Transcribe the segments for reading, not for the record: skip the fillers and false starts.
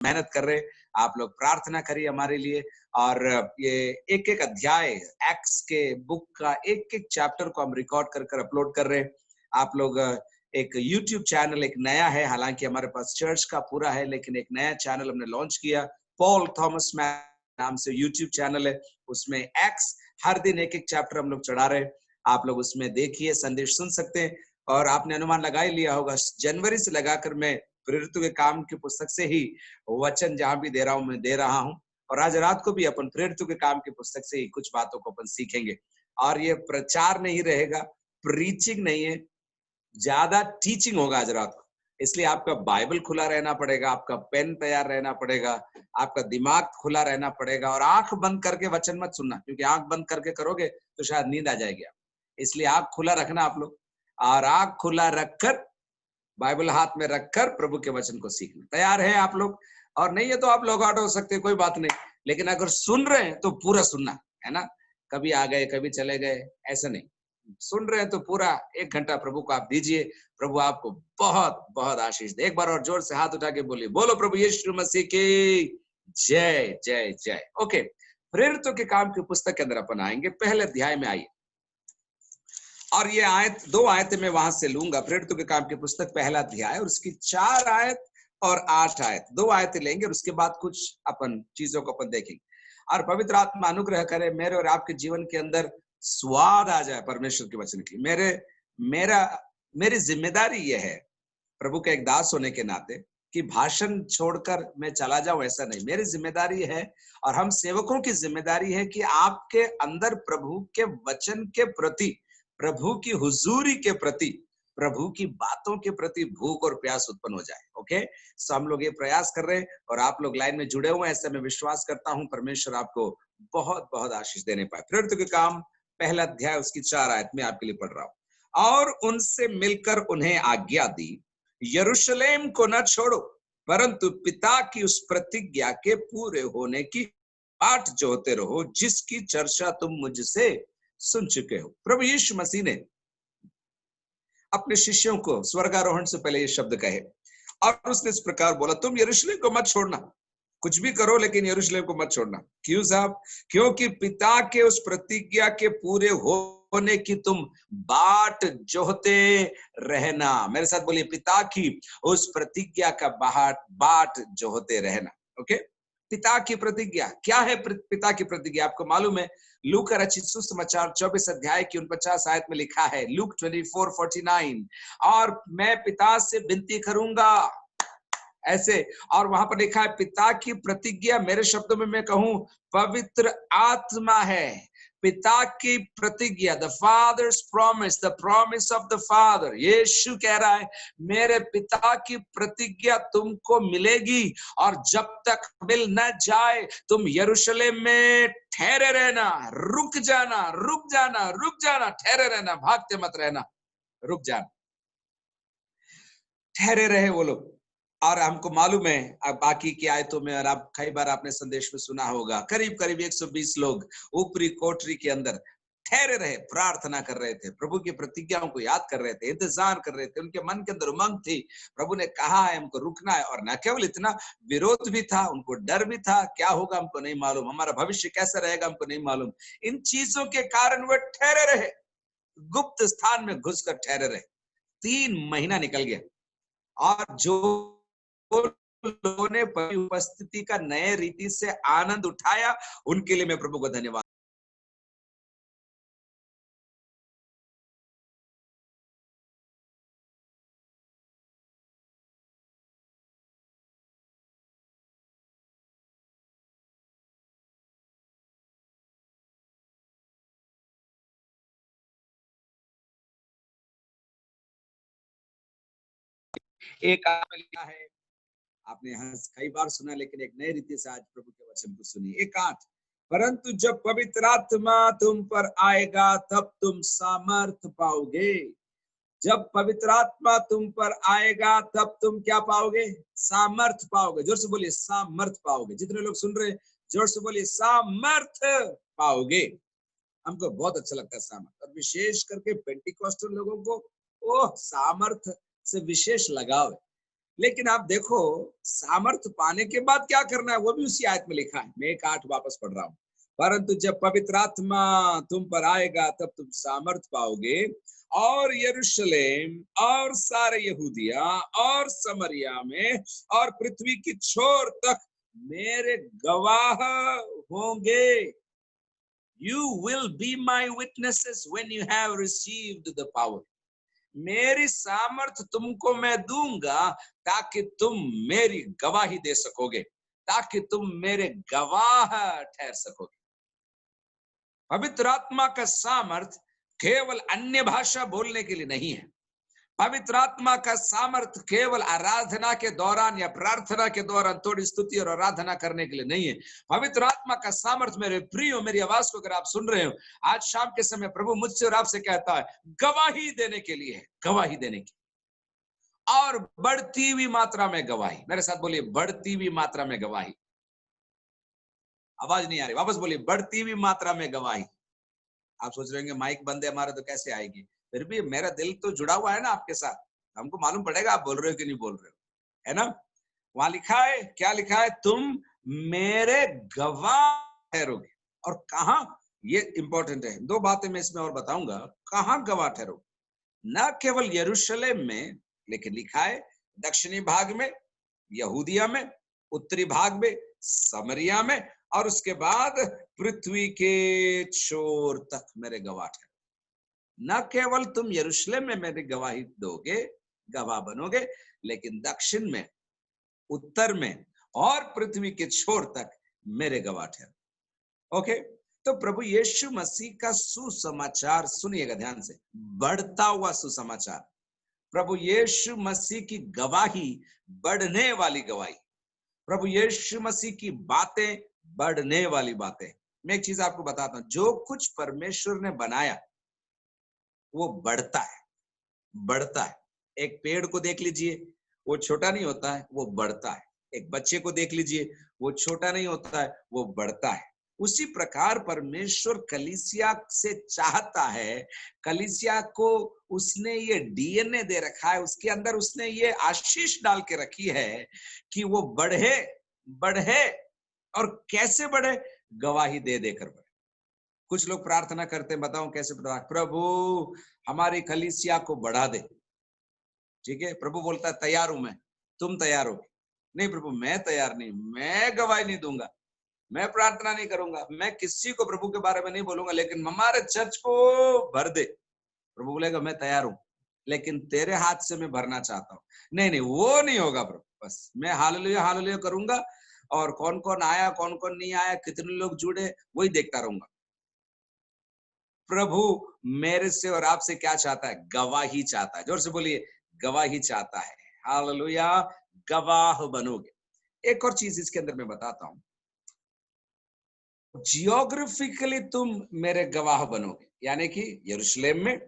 मेहनत कर रहे, आप लोग प्रार्थना करिए हमारे लिए। और ये एक एक अध्याय एक्ट्स के बुक का एक एक चैप्टर को हम रिकॉर्ड कर कर अपलोड कर रहे हैं। आप लोग एक यूट्यूब चैनल एक नया है, हालांकि हमारे पास चर्च का पूरा है, लेकिन एक नया चैनल हमने लॉन्च किया, पॉल थॉमस मैन नाम से यूट्यूब चैनल है। उसमें एक्ट्स हर दिन एक एक चैप्टर हम लोग चढ़ा रहे हैं, आप लोग उसमें देखिए, संदेश सुन सकते हैं। और आपने अनुमान लगा ही लिया होगा, जनवरी से लगाकर मैं प्रेरितों के काम की पुस्तक से ही वचन जहां भी दे रहा हूं मैं दे रहा हूं, और आज रात को भी अपन प्रेरितों के काम की पुस्तक से ही कुछ बातों को अपन सीखेंगे। और ये प्रचार नहीं रहेगा, प्रीचिंग नहीं है, ज्यादा टीचिंग होगा आज रात को। इसलिए आपका बाइबल खुला रहना पड़ेगा, आपका पेन तैयार रहना पड़ेगा, आपका दिमाग खुला रहना पड़ेगा, और आंख बंद करके वचन मत सुनना, क्योंकि आंख बंद करके करोगे तो शायद नींद आ जाएगी। इसलिए आंख खुला रखना आप लोग, और आंख खुला रखकर बाइबल हाथ में रखकर प्रभु के वचन को सीखना। तैयार है आप लोग? और नहीं है तो आप लॉग आउट हो सकते हैं, कोई बात नहीं, लेकिन अगर सुन रहे हैं तो पूरा सुनना है ना। कभी आ गए कभी चले गए ऐसा नहीं, सुन रहे हैं तो पूरा 1 घंटा प्रभु को आप दीजिए। प्रभु आपको बहुत बहुत आशीष दे। एक बार और जोर से हाथ उठा के बोलिए, बोलो प्रभु यीशु मसीह की जय जय जय। ओके, प्रेरितों के काम की पुस्तक के अंदर अपन आएंगे, पहले अध्याय में आइए। और ये आयत 2 आयतें मैं वहां से लूंगा, प्रेरितों के काम की पुस्तक पहला अध्याय और उसकी 4 आयत और 8 आयत, 2 आयतें लेंगे और उसके बाद कुछ अपन चीजों को अपन देखेंगे। और पवित्र आत्मा अनुग्रह करे मेरे और आपके जीवन के अंदर स्वाद आ जाए परमेश्वर के वचन की। मेरी जिम्मेदारी यह है प्रभु के एक दास होने के नाते कि भाषण छोड़कर मैं चला जाऊं, ऐसा नहीं। मेरी जिम्मेदारी है और हम सेवकों की जिम्मेदारी है कि आपके अंदर प्रभु के वचन के प्रति, प्रभु की हुजूरी के प्रति, प्रभु की बातों के प्रति भूख और प्यास उत्पन्न हो जाए। ओके, सो हम लोग ये प्रयास कर रहे हैं और आप लोग लाइन में जुड़े हुए हैं, ऐसे मैं विश्वास करता हूं परमेश्वर आपको बहुत बहुत आशीष देने पाए। प्रेरितों के काम पहला अध्याय उसकी 4 आयत में आपके लिए पढ़ रहा हूं। और उनसे मिलकर उन्हें आज्ञा दी, यरूशलेम को न छोड़ो, परंतु पिता की उस प्रतिज्ञा के पूरे होने की बाट जोहते रहो, जिसकी चर्चा तुम मुझसे सुन चुके हो। प्रभु यीशु मसीह ने अपने शिष्यों को स्वर्गारोहण से पहले ये शब्द कहे, और उसने इस प्रकार बोला, तुम यरूशलेम को मत छोड़ना, कुछ भी करो लेकिन यरूशलेम को मत छोड़ना। क्यों साहब? क्योंकि पिता के उस प्रतिज्ञा के पूरे होने की तुम बाट जोहते रहना। मेरे साथ बोलिए, पिता की उस प्रतिज्ञा का बाट जोहते रहना। ओके, पिता की प्रतिज्ञा क्या है? पिता की प्रतिज्ञा आपको मालूम है, लूका रचित सुसमाचार 24 अध्याय की 49 आयत में लिखा है, लूक 24:49, और मैं पिता से विनती करूंगा ऐसे, और वहां पर लिखा है पिता की प्रतिज्ञा, मेरे शब्दों में मैं कहूं, पवित्र आत्मा है। पिता की प्रतिज्ञा, the father's promise, the promise of the father. Yeshu कह रहा है, मेरे पिता की प्रतिज्ञा तुमको मिलेगी, और जब तक मिल न जाए तुम यरूशलेम में ठहरे रहना, रुक जाना, रुक जाना, रुक जाना, ठहरे रहना, भागते मत रहना, रुक जाना। ठहरे रहे वो लोग। और हमको मालूम है अब बाकी की आयतों में, और आप कई बार आपने संदेश में सुना होगा, करीब करीब 120 लोग ऊपरी कोठरी के अंदर ठहरे रहे, प्रार्थना कर रहे थे, प्रभु की प्रतिज्ञाओं को याद कर रहे थे, इंतजार कर रहे थे, उनके मन के अंदर उमंग थी, प्रभु ने कहा है हमको रुकना है। और न केवल इतना, विरोध भी था, उनको डर भी था, क्या होगा हमको नहीं मालूम, हमारा भविष्य कैसा रहेगा हमको नहीं मालूम। इन चीजों के कारण वे ठहरे रहे, गुप्त स्थान में घुसकर ठहरे रहे। 3 महीना निकल गया, और जो लोगों ने उपस्थिति का नए रीति से आनंद उठाया, उनके लिए मैं प्रभु को धन्यवाद। एक लिखा है, आपने कई बार सुना, लेकिन एक नए रीति से आज प्रभु के वचन को सुनिए। 1:8, परंतु जब पवित्र आत्मा तुम पर आएगा तब तुम सामर्थ पाओगे। जब पवित्र आत्मा तुम पर आएगा तब तुम क्या पाओगे? सामर्थ पाओगे। जोर से बोलिए, सामर्थ पाओगे। जितने लोग सुन रहे हैं जोर से बोलिए, सामर्थ पाओगे। हमको बहुत अच्छा लगता है सामर्थ, और विशेष करके पेंटिकॉस्टल लोगों को ओह सामर्थ से विशेष लगाव है। लेकिन आप देखो सामर्थ्य पाने के बाद क्या करना है, वो भी उसी आयत में लिखा है। मैं 1:8 वापस पढ़ रहा हूँ। परंतु जब पवित्र आत्मा तुम पर आएगा तब तुम सामर्थ्य पाओगे और यरूशलेम और सारे यहूदिया और समरिया में और पृथ्वी की छोर तक मेरे गवाह होंगे। You will be my witnesses when you have received the power. मेरी सामर्थ तुमको मैं दूंगा ताकि तुम मेरी गवाही दे सकोगे, ताकि तुम मेरे गवाह ठहर सकोगे। पवित्र आत्मा का सामर्थ केवल अन्य भाषा बोलने के लिए नहीं है। पवित्र आत्मा का सामर्थ केवल आराधना के दौरान या प्रार्थना के दौरान थोड़ी स्तुति और आराधना करने के लिए नहीं है। पवित्र आत्मा का सामर्थ मेरे प्रियो, मेरी आवाज को अगर आप सुन रहे हो आज शाम के समय, प्रभु मुझसे और आपसे कहता है गवाही देने के लिए है, गवाही देने की और बढ़ती हुई मात्रा में गवाही। मेरे साथ बोलिए, बढ़ती हुई मात्रा में गवाही। आवाज नहीं आ रही, वापस बोलिए, बढ़ती हुई मात्रा में गवाही। आप सोच रहे होंगे माइक बंद है हमारा तो कैसे आएगी, फिर भी मेरा दिल तो जुड़ा हुआ है ना आपके साथ, हमको मालूम पड़ेगा आप बोल रहे हो कि नहीं बोल रहे हो, है ना। वहां लिखा है, क्या लिखा है, तुम मेरे गवाह ठहरोगे। और कहां, ये इंपॉर्टेंट है, दो बातें मैं इसमें और बताऊंगा। कहां गवाह ठहरोगे? न केवल यरूशलेम में, लेकिन लिखा है दक्षिणी भाग में, यहूदिया में, उत्तरी भाग में, समरिया में, और उसके बाद पृथ्वी के छोर तक मेरे गवाह ठहरो। न केवल तुम यरूशलेम में मेरी गवाही दोगे, गवाह बनोगे, लेकिन दक्षिण में, उत्तर में और पृथ्वी के छोर तक मेरे गवाह ठहरो। ओके, तो प्रभु यीशु मसीह का सुसमाचार सुनिएगा ध्यान से, बढ़ता हुआ सुसमाचार। प्रभु यीशु मसीह की गवाही बढ़ने वाली गवाही, प्रभु यीशु मसीह की बातें बढ़ने वाली बातें। मैं एक चीज आपको बताता हूं, जो कुछ परमेश्वर ने बनाया वो बढ़ता है, बढ़ता है। एक पेड़ को देख लीजिए, वो छोटा नहीं होता है, वो बढ़ता है। एक बच्चे को देख लीजिए, वो छोटा नहीं होता है, वो बढ़ता है। उसी प्रकार परमेश्वर कलीसिया से चाहता है, कलीसिया को उसने ये डीएनए दे रखा है, उसके अंदर उसने ये आशीष डाल के रखी है कि वो बढ़े, बढ़े। और कैसे बढ़े? गवाही दे देकर बढ़े। कुछ लोग प्रार्थना करते हैं, बताओ कैसे? प्रभु हमारी कलीसिया को बढ़ा दे। ठीक है, प्रभु बोलता है तैयार हूं मैं, तुम तैयार हो? नहीं प्रभु मैं तैयार नहीं, मैं गवाही नहीं दूंगा, मैं प्रार्थना नहीं करूंगा, मैं किसी को प्रभु के बारे में नहीं बोलूंगा, लेकिन हमारे चर्च को भर दे। प्रभु बोलेगा मैं तैयार हूं, लेकिन तेरे हाथ से मैं भरना चाहता हूँ। नहीं नहीं, वो नहीं होगा प्रभु, बस मैं हालेलुया हालेलुया करूंगा, और कौन कौन आया कौन कौन नहीं आया, कितने लोग जुड़े, वही देखता रहूंगा। प्रभु मेरे से और आपसे क्या चाहता है? गवाही चाहता है। जोर से बोलिए, गवाही चाहता है। हालेलुया, गवाह बनोगे। एक और चीज इसके अंदर मैं बताता हूं, जियोग्राफिकली तुम मेरे गवाह बनोगे, यानी कि यरूशलेम में,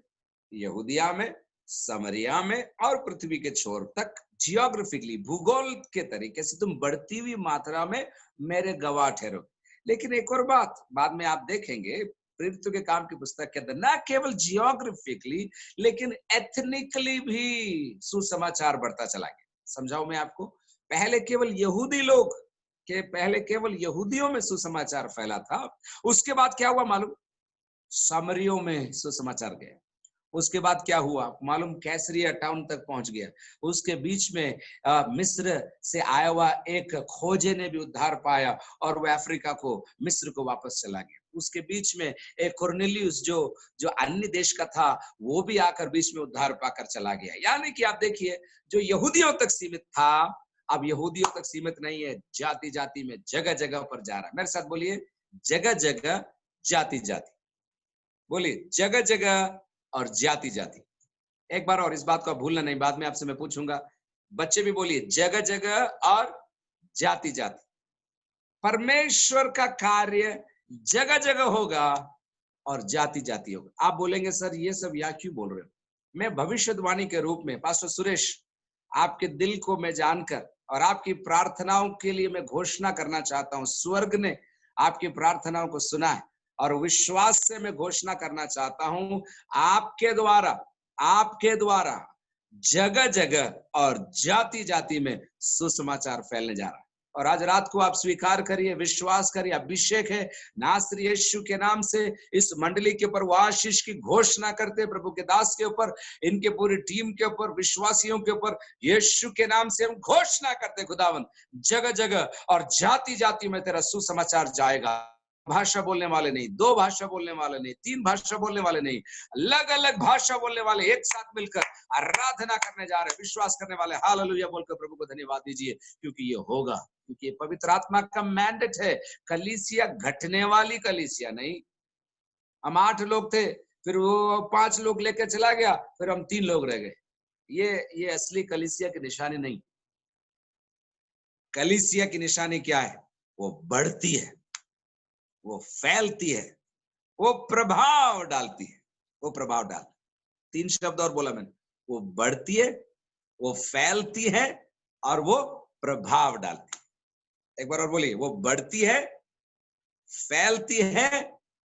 यहूदिया में, समरिया में और पृथ्वी के छोर तक जियोग्राफिकली, भूगोल के तरीके से तुम बढ़ती हुई मात्रा में मेरे गवाह ठहरोगे। लेकिन एक और बात बाद में आप देखेंगे प्रेरितों के काम की पुस्तक के अंदर, न केवल जियोग्राफिकली लेकिन एथनिकली भी सुसमाचार बढ़ता चला गया। समझाऊं मैं आपको, पहले केवल यहूदी लोग के, पहले केवल यहूदियों में सुसमाचार फैला था। उसके बाद क्या हुआ मालूम? सामरियों में सुसमाचार गया। उसके बाद क्या हुआ मालूम? कैसरिया टाउन तक पहुंच गया। उसके बीच में मिस्र से आया हुआ एक खोजे ने भी उद्धार पाया और वो अफ्रीका को, मिस्र को वापस चला गया। उसके बीच में एक कुरनेलियुस जो जो अन्य देश का था, वो भी आकर बीच में उद्धार पाकर चला गया। यानी कि आप देखिए, जो यहूदियों तक सीमित था अब यहूदियों तक सीमित नहीं है, जाति जाति में, जगह जगह पर जा रहा है। मेरे साथ बोलिए, जगह जगह, जाति जाति। बोलिए, जगह जगह और जाति जाति। एक बार और, इस बात को भूलना नहीं, बाद में आपसे मैं पूछूंगा। बच्चे भी बोलिए, जगह जगह और जाति जाति। परमेश्वर का कार्य जगह जगह होगा और जाति जाति होगा। आप बोलेंगे सर ये सब या क्यों बोल रहे हो? मैं भविष्यवाणी के रूप में, पास्टर सुरेश, आपके दिल को मैं जानकर और आपकी प्रार्थनाओं के लिए मैं घोषणा करना चाहता हूं। स्वर्ग ने आपकी प्रार्थनाओं को सुना है और विश्वास से मैं घोषणा करना चाहता हूं, आपके द्वारा जगह जगह और जाति जाति में सुसमाचार फैलने जा रहा है। और आज रात को आप स्वीकार करिए, विश्वास करिए, अभिषेक है नासरी यीशु के नाम से इस मंडली के ऊपर वो आशीष की घोषणा करते, प्रभु के दास के ऊपर, इनके पूरी टीम के ऊपर, विश्वासियों के ऊपर यीशु के नाम से हम घोषणा करते खुदावन, जगह जगह और जाति जाति में तेरा सुसमाचार जाएगा। भाषा बोलने वाले नहीं, दो भाषा बोलने वाले नहीं, तीन भाषा बोलने वाले नहीं, अलग अलग भाषा बोलने वाले एक साथ मिलकर आराधना करने जा रहे, विश्वास करने वाले हालेलुया बोलकर प्रभु को धन्यवाद दीजिए, क्योंकि ये होगा, क्योंकि ये पवित्र आत्मा का मैंडेट है। कलीसिया घटने वाली कलीसिया नहीं। हम 8 लोग थे, फिर वो 5 लोग लेकर चला गया, फिर हम 3 लोग रह गए। ये असली कलीसिया की निशानी नहीं। कलीसिया की निशानी क्या है? वो बढ़ती है, वो फैलती है, वो प्रभाव डालती है, वो प्रभाव डाल। 3 शब्द और बोला मैंने, वो बढ़ती है, वो फैलती है और वो प्रभाव डालती है। एक बार और बोलिए, वो बढ़ती है, फैलती है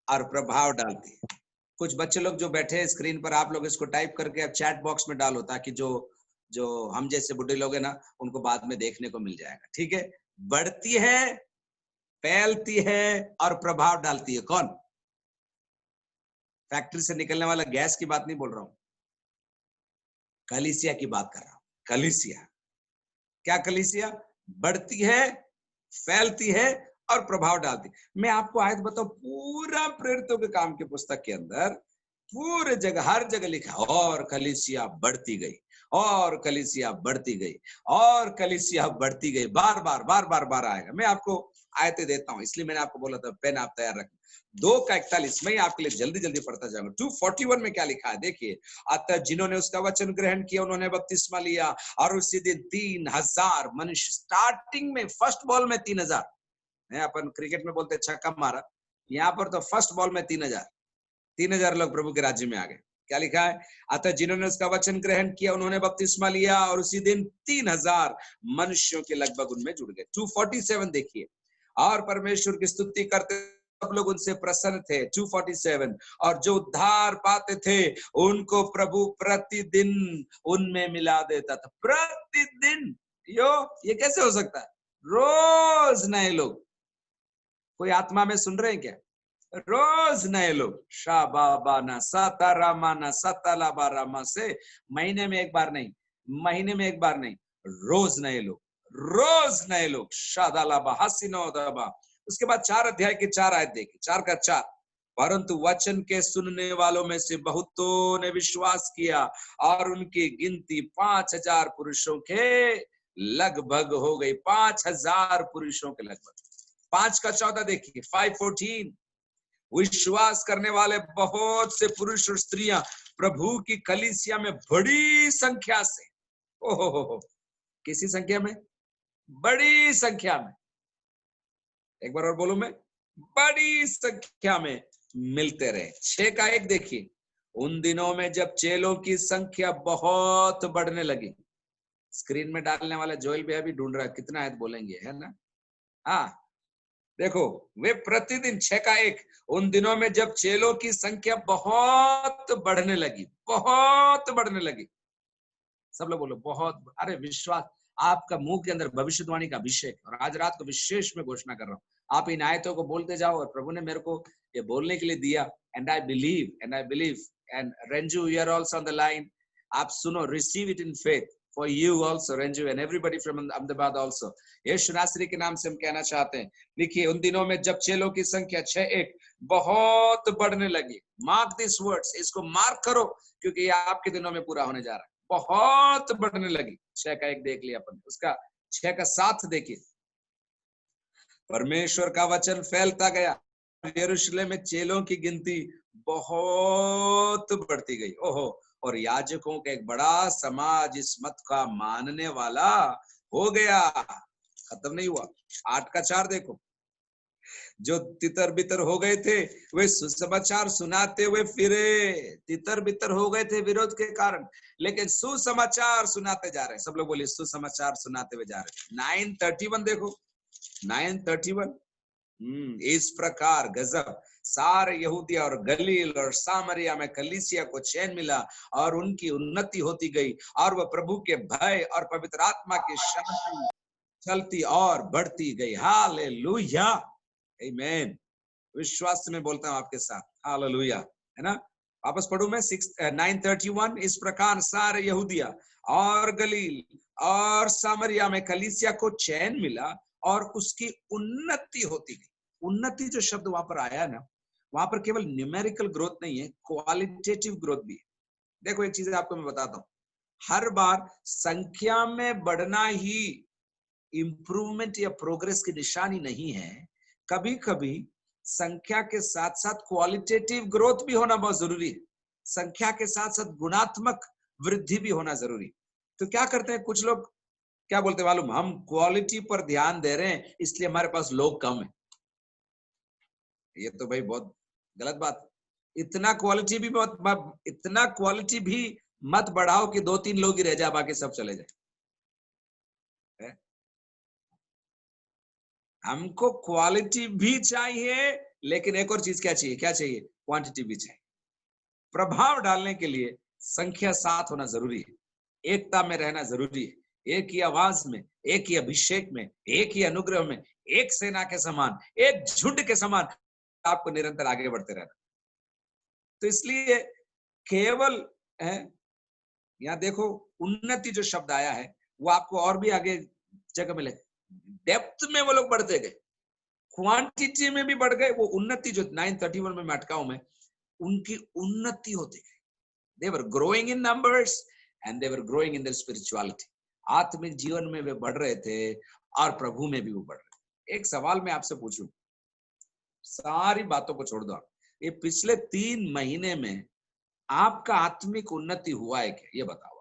और प्रभाव डालती है। कुछ बच्चे लोग जो बैठे हैं स्क्रीन पर, आप लोग इसको टाइप करके अब चैट बॉक्स में डालो, ताकि जो हम जैसे बुढ़े लोग हैं ना, उनको बाद में देखने को मिल जाएगा। ठीक है, बढ़ती है, फैलती है और प्रभाव डालती है। कौन? फैक्ट्री से निकलने वाला गैस की बात नहीं बोल रहा हूं, कलीसिया की बात कर रहा हूं। कलीसिया क्या? कलीसिया बढ़ती है, फैलती है और प्रभाव डालती है। मैं आपको आयत बताऊं, पूरा प्रेरितों के काम की पुस्तक के अंदर पूरे जगह, हर जगह लिखा, और कलीसिया बढ़ती गई, और कलीसिया बढ़ती गई, और कलीसिया बढ़ती गई। बार बार बार बार बार आएगा। मैं आपको आयतें देता हूं, इसलिए मैंने आपको बोला था पेन आप तैयार रखें। 2:41 में आपके लिए जल्दी जल्दी पढ़ता जाऊंगा। 2:41 में क्या लिखा है देखिए, अतः जिन्होंने उसका वचन ग्रहण किया उन्होंने बपतिस्मा लिया, और उसी दिन 3000 मनुष्य, स्टार्टिंग में फर्स्ट बॉल में 3000 है, अपन क्रिकेट में बोलते छक्का मारा, यहाँ पर तो फर्स्ट बॉल में 3000 लोग प्रभु के राज्य में आ गए। क्या लिखा है? अतः जिन्होंने उसका वचन ग्रहण किया उन्होंने बपतिस्मा लिया, और उसी दिन 3000 मनुष्यों के लगभग उनमें जुड़ गए। 2:47 देखिए, और परमेश्वर की स्तुति करते सब लोग उनसे प्रसन्न थे। 2:47, और जो उद्धार पाते थे उनको प्रभु प्रतिदिन उनमें मिला देता था। प्रतिदिन, ये कैसे हो सकता है? रोज नए लोग। कोई आत्मा में सुन रहे हैं क्या? रोज नए लोग। शाबाबाना सतारामाना सतालाबारामा से महीने में एक बार नहीं, महीने में एक बार नहीं, रोज नए लोग, रोज नए लोग। शादालाबा हसीनोदाबा। उसके बाद 4 अध्याय के 4 आयत देखिए, 4 का 4। परंतु वचन के सुनने वालों में से बहुतों ने विश्वास किया, और उनकी गिनती 5000 पुरुषों के लगभग हो गई। 5000 पुरुषों के लगभग। 5 का 14 देखिए, 5:14। विश्वास करने वाले बहुत से पुरुष और स्त्रियां प्रभु की कलीसिया में बड़ी संख्या से, ओहो, किसी संख्या में? बड़ी संख्या में। एक बार और बोलो मैं, बड़ी संख्या में मिलते रहे। 6 का 1 देखिए, उन दिनों में जब चेलों की संख्या बहुत बढ़ने लगी। स्क्रीन में डालने वाला जोएल भी अभी ढूंढ रहा है, कितना आयत बोलेंगे, है ना? हाँ देखो, वे प्रतिदिन 6 का 1, उन दिनों में जब चेलों की संख्या बहुत बढ़ने लगी, बहुत बढ़ने लगी। सब लोग बोलो बहुत। अरे विश्वास, आपका मुंह के अंदर भविष्यवाणी का अभिषेक, और आज रात को विशेष में घोषणा कर रहा हूँ, आप इन आयतों को बोलते जाओ, और प्रभु ने मेरे को ये बोलने के लिए दिया। And I believe and Ranju, you are also on the line. आप सुनो, receive it in faith for you also, Ranju, and everybody from Ahmedabad also. Yeshu नासरी के नाम से हम कहना चाहते हैं, देखिए, उन दिनों में जब चेलों की संख्या 6:1 बहुत बढ़ने लगी। मार्क दिस वर्ड्स, इसको मार्क करो, क्योंकि ये आपके दिनों में पूरा होने जा रहा है। बहुत बढ़ने लगी। 6 का 1 देख लिया अपन। उसका 6 का 7 देखिए, परमेश्वर का वचन फैलता गया, यरूशलेम में चेलों की गिनती बहुत बढ़ती गई। ओहो, और याजकों का एक बड़ा समाज इस मत का मानने वाला हो गया। खत्म नहीं हुआ। 8 का 4 देखो, जो तितर बितर हो गए थे वे सुसमाचार सुनाते हुए फिरे। तितर बितर हो गए थे विरोध के कारण, लेकिन सुसमाचार सुनाते जा रहे हैं। सब लोग बोलिए, सुसमाचार सुनाते हुए जा रहे हैं। 9:31 देखो, 9:31। इस प्रकार, गजब, सारे यहूदिया और गलील और सामरिया में कलीसिया को चैन मिला और उनकी उन्नति होती गई और वह प्रभु के भय और पवित्र आत्मा की शांति चलती और बढ़ती गई। हालेलुया, आमीन। विश्वास से मैं बोलता हूं आपके साथ, हालेलुया, है ना। वापस पढ़ूं मैं 9:31। इस प्रकार सारे यहूदिया और गलील और सामरिया में कलीसिया को चैन मिला और उसकी उन्नति होती गई। उन्नति जो शब्द वहां पर आया ना, वहां पर केवल न्यूमेरिकल ग्रोथ नहीं है, क्वालिटेटिव ग्रोथ भी है। देखो एक चीज आपको मैं बताता हूं, हर बार संख्या में बढ़ना ही इंप्रूवमेंट या प्रोग्रेस की निशानी नहीं है। कभी कभी संख्या के साथ साथ क्वालिटेटिव ग्रोथ भी होना बहुत जरूरी है। संख्या के साथ साथ गुणात्मक वृद्धि भी होना जरूरी। तो क्या करते हैं कुछ लोग, क्या बोलते हैं मालूम, हम क्वालिटी पर ध्यान दे रहे हैं इसलिए हमारे पास लोग कम है। ये तो भाई बहुत गलत बात है। इतना क्वालिटी भी मत बढ़ाओ कि 2-3 लोग ही रह जाए, बाकी सब चले जाए। हमको क्वालिटी भी चाहिए, लेकिन एक और चीज क्या चाहिए, क्वांटिटी भी चाहिए। प्रभाव डालने के लिए संख्या साथ होना जरूरी है, एकता में रहना जरूरी है, एक ही आवाज में, एक ही अभिषेक में, एक ही अनुग्रह में, एक सेना के समान, एक झुंड के समान आपको निरंतर आगे बढ़ते रहना। तो इसलिए केवल यहाँ देखो, उन्नति जो शब्द आया है वो आपको और भी आगे जगह मिले। डेप्थ में वो लोग बढ़ते गए, क्वांटिटी में भी बढ़ गए। वो उन्नति जो 9:31 में मैं अटका हूं मैं, उनकी उन्नति होती गई। They were growing in numbers and they were growing in their spirituality. आत्मिक जीवन में वे बढ़ रहे थे और प्रभु में भी वो बढ़ रहे थे। एक सवाल मैं आपसे पूछूं, सारी बातों को छोड़ दो आप, ये पिछले 3 महीने में आपका आत्मिक उन्नति हुआ है क्या, ये बताओ।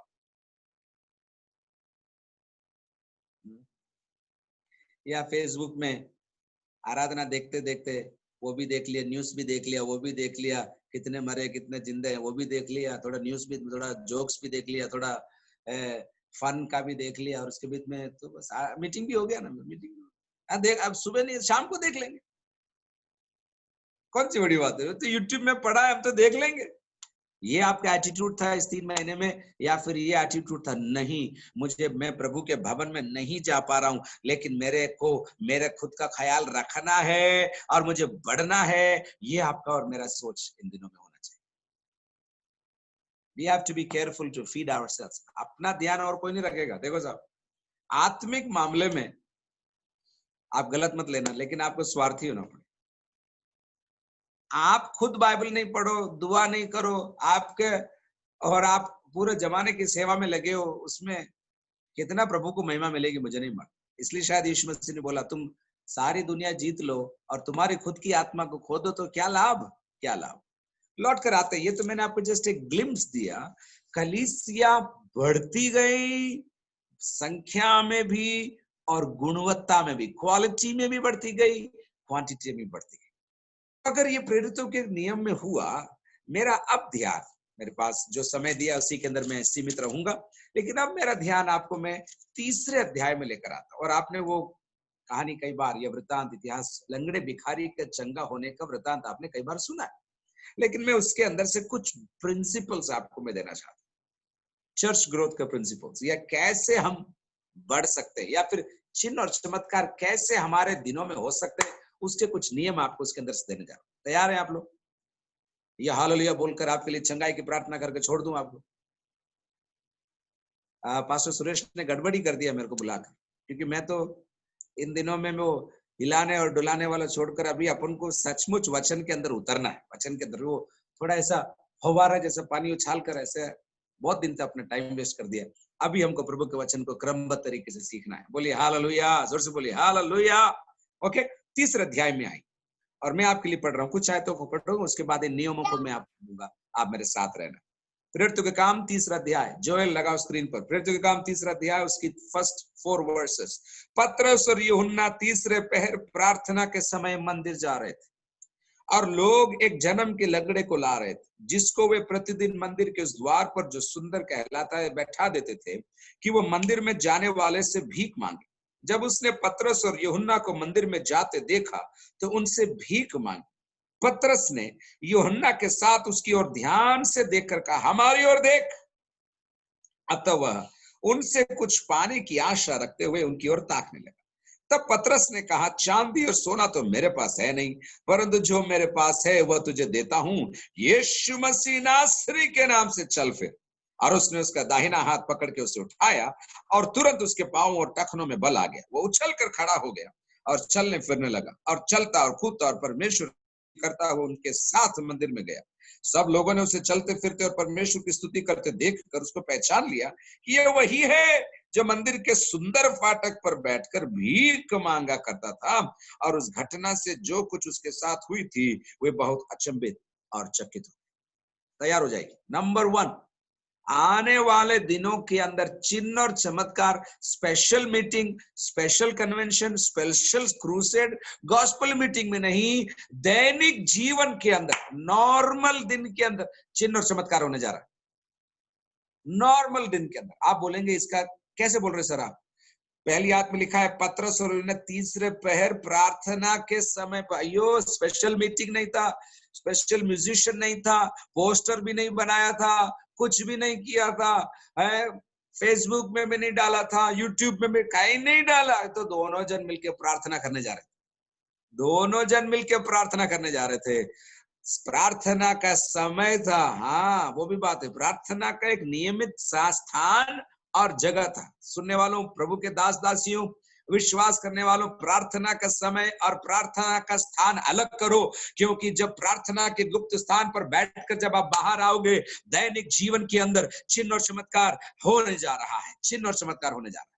या फेसबुक में आराधना देखते देखते वो भी देख लिया, न्यूज भी देख लिया, वो भी देख लिया, कितने मरे कितने जिंदे हैं वो भी देख लिया, थोड़ा न्यूज भी, थोड़ा जोक्स भी देख लिया, थोड़ा फन का भी देख लिया, और उसके बीच में तो बस मीटिंग भी हो गया ना। मीटिंग देख, अब सुबह नहीं शाम को देख लेंगे, कौन सी बड़ी बात है। तो यूट्यूब में पढ़ा है, अब तो देख लेंगे। ये आपका एटीट्यूड था इस 3 महीने में, या फिर ये एटीट्यूड था नहीं मैं प्रभु के भवन में नहीं जा पा रहा हूं, लेकिन मेरे खुद का ख्याल रखना है और मुझे बढ़ना है। ये आपका और मेरा सोच इन दिनों में होना चाहिए। We have to be careful to feed ourselves. अपना ध्यान और कोई नहीं रखेगा। देखो साहब, आत्मिक मामले में आप गलत मत लेना, लेकिन आपको स्वार्थी होना पड़े। आप खुद बाइबल नहीं पढ़ो, दुआ नहीं करो, और आप पूरे जमाने की सेवा में लगे हो, उसमें कितना प्रभु को महिमा मिलेगी मुझे नहीं मालूम। इसलिए शायद यीशु मसीह ने बोला, तुम सारी दुनिया जीत लो और तुम्हारी खुद की आत्मा को खो दो तो क्या लाभ। लौट कर आते, ये तो मैंने आपको जस्ट एक ग्लिम्स दिया। कलीसिया बढ़ती गई संख्या में भी और गुणवत्ता में भी, क्वालिटी में भी बढ़ती गई, क्वांटिटी में भी बढ़ती गई। अगर ये प्रेरितों के नियम में हुआ, मेरा अब ध्यान, मेरे पास जो समय दिया उसी के अंदर मैं सीमित रहूंगा, लेकिन अब मेरा ध्यान आपको मैं 3रे अध्याय में लेकर आता। और आपने वो कहानी कई बार, यह वृत्तांत, इतिहास, लंगड़े भिखारी के चंगा होने का वृत्तांत आपने कई बार सुना है, लेकिन मैं उसके अंदर से कुछ प्रिंसिपल्स आपको मैं देना चाहता हूँ। चर्च ग्रोथ का प्रिंसिपल्स, या कैसे हम बढ़ सकते हैं, या फिर चिन्ह और चमत्कार कैसे हमारे दिनों में हो सकते हैं, उसके कुछ नियम आपको उसके अंदर से देने जा रहा हूं। तैयार हैं आप लोग? ये हालेलुया बोलकर आपके लिए चंगाई की प्रार्थना करके छोड़ दूं आपको। पास्टर सुरेश ने गड़बड़ी कर दिया मेरे को बुलाकर, क्योंकि मैं तो इन दिनों में वो हिलाने और डुलाने वाला छोड़कर अभी अपन को सचमुच वचन के अंदर उतरना है। वचन के अंदर वो थोड़ा ऐसा फव्वारा जैसा पानी उछाल कर ऐसे बहुत दिन तक अपना टाइम वेस्ट कर दिया। अभी हमको प्रभु के वचन को क्रमबद्ध तरीके से सीखना है। बोलिए हालेलुया, जोर से बोलिए हालेलुया। ओके, 3रे अध्याय में आई और मैं आपके लिए पढ़ रहा हूँ, कुछ आयतों को पढ़ रहा हूँ, उसके बाद इन नियमों को मैं आपको दूंगा, आप मेरे साथ रहना। प्रेरितों के काम 3रा अध्याय, जोएल लगाओ स्क्रीन पर। प्रेरितों के काम 3रा अध्याय, उसकी फर्स्ट 4 वर्सेस। पतरस और यूहन्ना 3रे पहर प्रार्थना के समय मंदिर जा रहे थे और लोग एक जन्म के लंगड़े को ला रहे थे, जिसको वे प्रतिदिन मंदिर के उस द्वार पर जो सुंदर कहलाता है बैठा देते थे कि वो मंदिर में जाने वाले से भीख मांगे। जब उसने पतरस और यूहन्ना को मंदिर में जाते देखा तो उनसे भीख मांगी। पतरस ने यूहन्ना के साथ उसकी ओर ध्यान से देखकर कहा, हमारी ओर देख। अतः वह उनसे कुछ पाने की आशा रखते हुए उनकी ओर ताकने लगा। तब पतरस ने कहा, चांदी और सोना तो मेरे पास है नहीं, परंतु जो मेरे पास है वह तुझे देता हूं। यीशु मसीह नासरी के नाम से चल फिर। और उसने उसका दाहिना हाथ पकड़ के उसे उठाया और तुरंत उसके पांव और टखनों में बल आ गया। वो उछल कर खड़ा हो गया और चलने फिरने लगा और चलता और कूदता और परमेश्वर करता हुआ उनके साथ मंदिर में गया। सब लोगों ने उसे चलते फिरते और परमेश्वर की स्तुति करते देखकर उसको पहचान लिया कि यह वही है जो मंदिर के सुंदर फाटक पर बैठकर भीख मांगा करता था। और उस घटना से जो कुछ उसके साथ हुई थी वे बहुत अचंभित और चकित हो। तैयार हो जाएगी। नंबर 1, आने वाले दिनों के अंदर चिन्ह और चमत्कार, special meeting, special convention, special crusade, gospel meeting में नहीं, दैनिक जीवन के अंदर, नॉर्मल दिन के अंदर चिन्ह और चमत्कार होने जा रहा है। नॉर्मल दिन के अंदर। आप बोलेंगे इसका कैसे बोल रहे सर आप? पहली आयत में लिखा है, पतरस और यूहन्ना तीसरे पहर प्रार्थना के समय पर। अयो, स्पेशल मीटिंग नहीं था, स्पेशल म्यूजिशियन नहीं था, पोस्टर भी नहीं बनाया था, कुछ भी नहीं किया था, फेसबुक में भी नहीं डाला था, यूट्यूब में भी कहीं नहीं डाला। तो दोनों जन मिलकर प्रार्थना करने जा रहे थे। दोनों जन मिलकर प्रार्थना करने जा रहे थे। प्रार्थना का समय था। हाँ, वो भी बात है। प्रार्थना का एक नियमित स्थान और जगह था। सुनने वालों, प्रभु के दास दासियों, विश्वास करने वालों, प्रार्थना का समय और प्रार्थना का स्थान अलग करो, क्योंकि जब प्रार्थना के गुप्त स्थान पर बैठकर जब आप बाहर आओगे, दैनिक जीवन के अंदर चिन्ह और चमत्कार होने जा रहा है। चिन्ह और चमत्कार होने जा रहा है।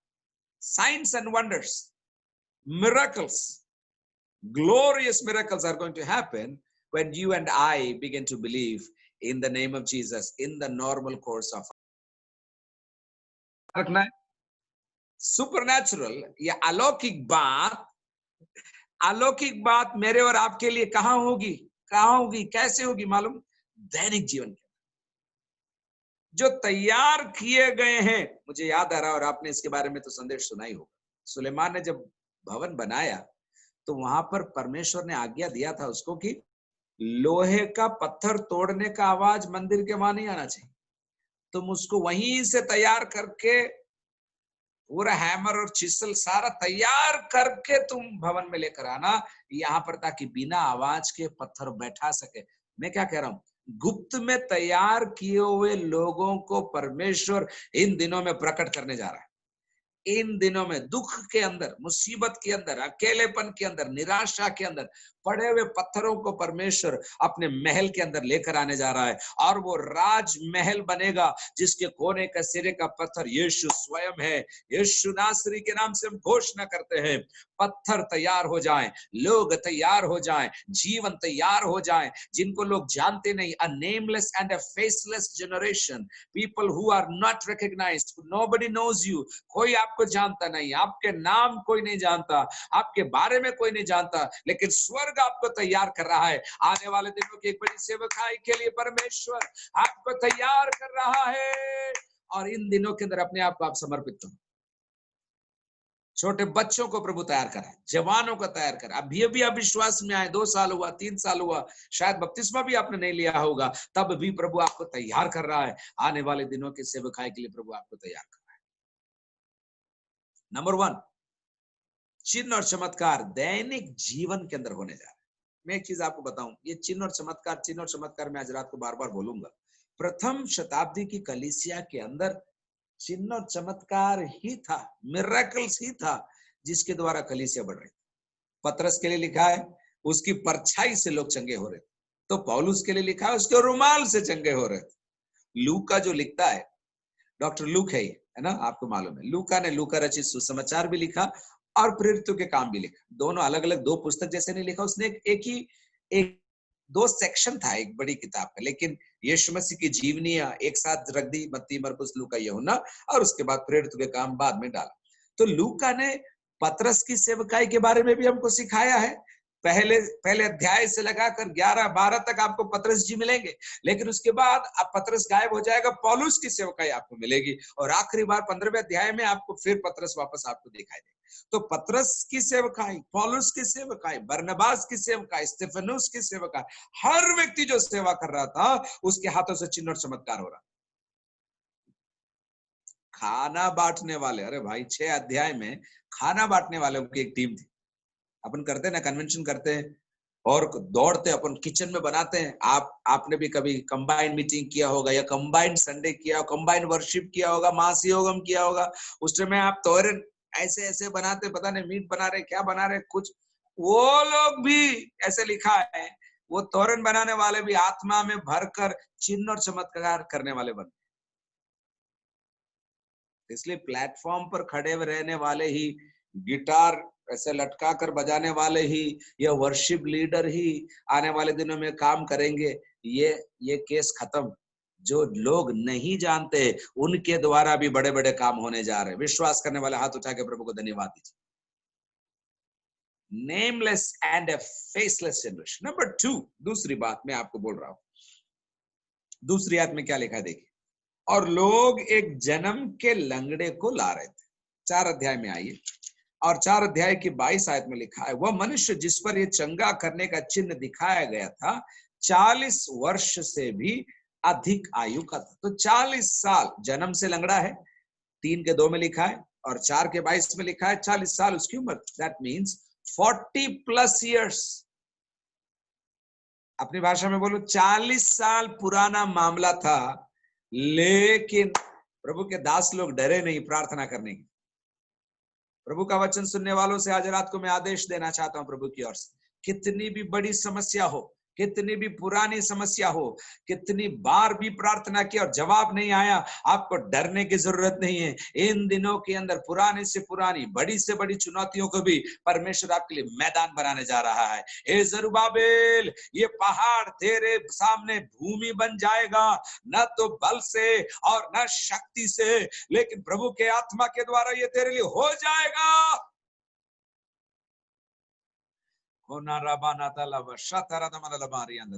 Science and wonders, miracles, glorious miracles are going to happen when you and I begin to believe in the name of Jesus in the normal course of रखना है। सुपरनैचुरल या अलौकिक बात मेरे और आपके लिए कहां होगी? कैसे होगी मालूम? दैनिक जीवन के जो तैयार किए गए हैं। मुझे याद आ रहा, और आपने इसके बारे में तो संदेश सुना ही होगा, सुलेमान ने जब भवन बनाया तो वहां पर परमेश्वर ने आज्ञा दिया था उसको कि लोहे का पत्थर तोड़ने का आवाज मंदिर के वहां नहीं आना चाहिए। तुम उसको वहीं से तैयार करके, पूरा हैमर और चिसल सारा तैयार करके तुम भवन में लेकर आना यहाँ पर, ताकि बिना आवाज के पत्थर बैठा सके। मैं क्या कह रहा हूं? गुप्त में तैयार किए हुए लोगों को परमेश्वर इन दिनों में प्रकट करने जा रहा है। इन दिनों में दुख के अंदर, मुसीबत के अंदर, अकेलेपन के अंदर, निराशा के अंदर पड़े हुए पत्थरों को परमेश्वर अपने महल के अंदर लेकर आने जा रहा है। और वो राज महल बनेगा जिसके कोने का सिरे का पत्थर यीशु स्वयं है। यीशु नासरी के नाम से हम घोषणा करते हैं, पत्थर तैयार हो जाएं, लोग तैयार हो जाएं, जीवन तैयार हो जाएं, जिनको लोग जानते नहीं। A nameless and a faceless generation, people who are not recognised, nobody knows you. कोई आपको जानता नहीं, आपके नाम कोई नहीं जानता, आपके बारे में कोई नहीं जानता, लेकिन स्वर्ग आपको तैयार कर रहा है। आने वाले दिनों की एक बड़ी सेवकाई के लिए परमेश्वर आपको तैयार कर रहा है। और इन दिनों के अंदर अपने आप को आप समर्पित करो। छोटे बच्चों को प्रभु तैयार करा, जवानों को तैयार करा। अभी आप विश्वास में आए, 2 साल हुआ, 3 साल हुआ, शायद बपतिस्मा भी आपने नहीं लिया होगा, तब भी प्रभु आपको तैयार कर रहा है। आने वाले दिनों की सेवकाई के लिए प्रभु आपको तैयार कर रहा है। नंबर 1, चिन्ह और चमत्कार दैनिक जीवन के अंदर होने जा रहा है। मैं एक चीज आपको बताऊं, ये चिन्ह और चमत्कार मैं आज रात को बार बार बोलूंगा। प्रथम शताब्दी की कलीसिया के अंदर चिन्ह और चमत्कार ही था, मिरेकल्स ही था, जिसके द्वारा कलीसिया बढ़ रही थी। पतरस के लिए लिखा है उसकी परछाई से लोग चंगे हो रहे थे। तो पौलुस के लिए लिखा है उसके रुमाल से चंगे हो रहे थे। लूका जो लिखता है, डॉक्टर लूक है ना, आपको मालूम है। लूका ने लूका रचित सुसमाचार भी लिखा और प्रेरितों के काम भी लिखा। दोनों अलग अलग 2 पुस्तक जैसे नहीं लिखा उसने, एक 2 सेक्शन था एक बड़ी किताब का, लेकिन यीशु मसीह की जीवनियां एक साथ रख दी, मत्ती, मरकुस, लूका, यूहन्ना, और उसके बाद प्रेरितों के काम बाद में डाला। तो लूका ने पतरस की सेवकाई के बारे में भी हमको सिखाया है। पहले अध्याय से लगाकर 11-12 तक आपको पतरस जी मिलेंगे, लेकिन उसके बाद अब पतरस गायब हो जाएगा, पौलुस की सेवकाई आपको मिलेगी, और आखिरी बार 15वें अध्याय में आपको फिर पतरस वापस आपको दिखाई देगा। तो पतरस की सेवकाई, पौलुस की सेवकाई, बरनबास की सेवकाई, स्तिफनुस की सेवकाई, हर व्यक्ति जो सेवा कर रहा था उसके हाथों से चिन्ह और चमत्कार हो रहा। खाना बांटने वाले, अरे भाई 6 अध्याय में खाना बांटने वालों की एक टीम थी। अपन करते हैं ना, कन्वेंशन करते हैं और दौड़ते अपन किचन में बनाते हैं। आपने भी कभी कंबाइंड मीटिंग किया होगा या कंबाइंड संडे किया, कंबाइंड वर्शिप किया होगा, महासयोगम किया होगा। उस समय आप तोरन ऐसे ऐसे बनाते, पता नहीं मीट बना रहे क्या बना रहे कुछ। वो लोग भी ऐसे लिखा है, वो तोरन बनाने वाले भी आत्मा में भरकर चिन्ह और चमत्कार करने वाले बन। इसलिए प्लेटफॉर्म पर खड़े रहने वाले ही, गिटार ऐसे लटका कर बजाने वाले ही, या वर्शिप लीडर ही आने वाले दिनों में काम करेंगे। ये केस खत्म। जो लोग नहीं जानते उनके द्वारा भी बड़े बड़े काम होने जा रहे हैं। विश्वास करने वाले हाथ उठा के प्रभु को धन्यवाद दीजिए। Nameless and A faceless generation. Number 2, दूसरी बात मैं आपको बोल रहा हूं, दूसरी आयत में क्या लिखा है देखिए। और लोग एक जन्म के लंगड़े को ला रहे थे। 4 अध्याय में आइए, और 4 अध्याय की 22 आयत में लिखा है, वह मनुष्य जिस पर यह चंगा करने का चिन्ह दिखाया गया था 40 वर्ष से भी अधिक आयु का था। तो 40 साल, जन्म से लंगड़ा है, 3 के 2 में लिखा है, और 4 के 22 में लिखा है 40 साल उसकी उम्र। That means 40+ years। अपनी भाषा में बोलो, 40 साल पुराना मामला था, लेकिन प्रभु के दास लोग डरे नहीं प्रार्थना करने की। प्रभु का वचन सुनने वालों से आज रात को मैं आदेश देना चाहता हूं प्रभु की ओर से, कितनी भी बड़ी समस्या हो, कितनी भी पुरानी समस्या हो, कितनी बार भी प्रार्थना की और जवाब नहीं आया, आपको डरने की जरूरत नहीं है। इन दिनों के अंदर पुरानी से पुरानी, बड़ी से बड़ी चुनौतियों को भी परमेश्वर आपके लिए मैदान बनाने जा रहा है। हे जरुब्बाबेल, ये पहाड़ तेरे सामने भूमि बन जाएगा, न तो बल से और न शक्ति से, लेकिन प्रभु के आत्मा के द्वारा ये तेरे लिए हो जाएगा।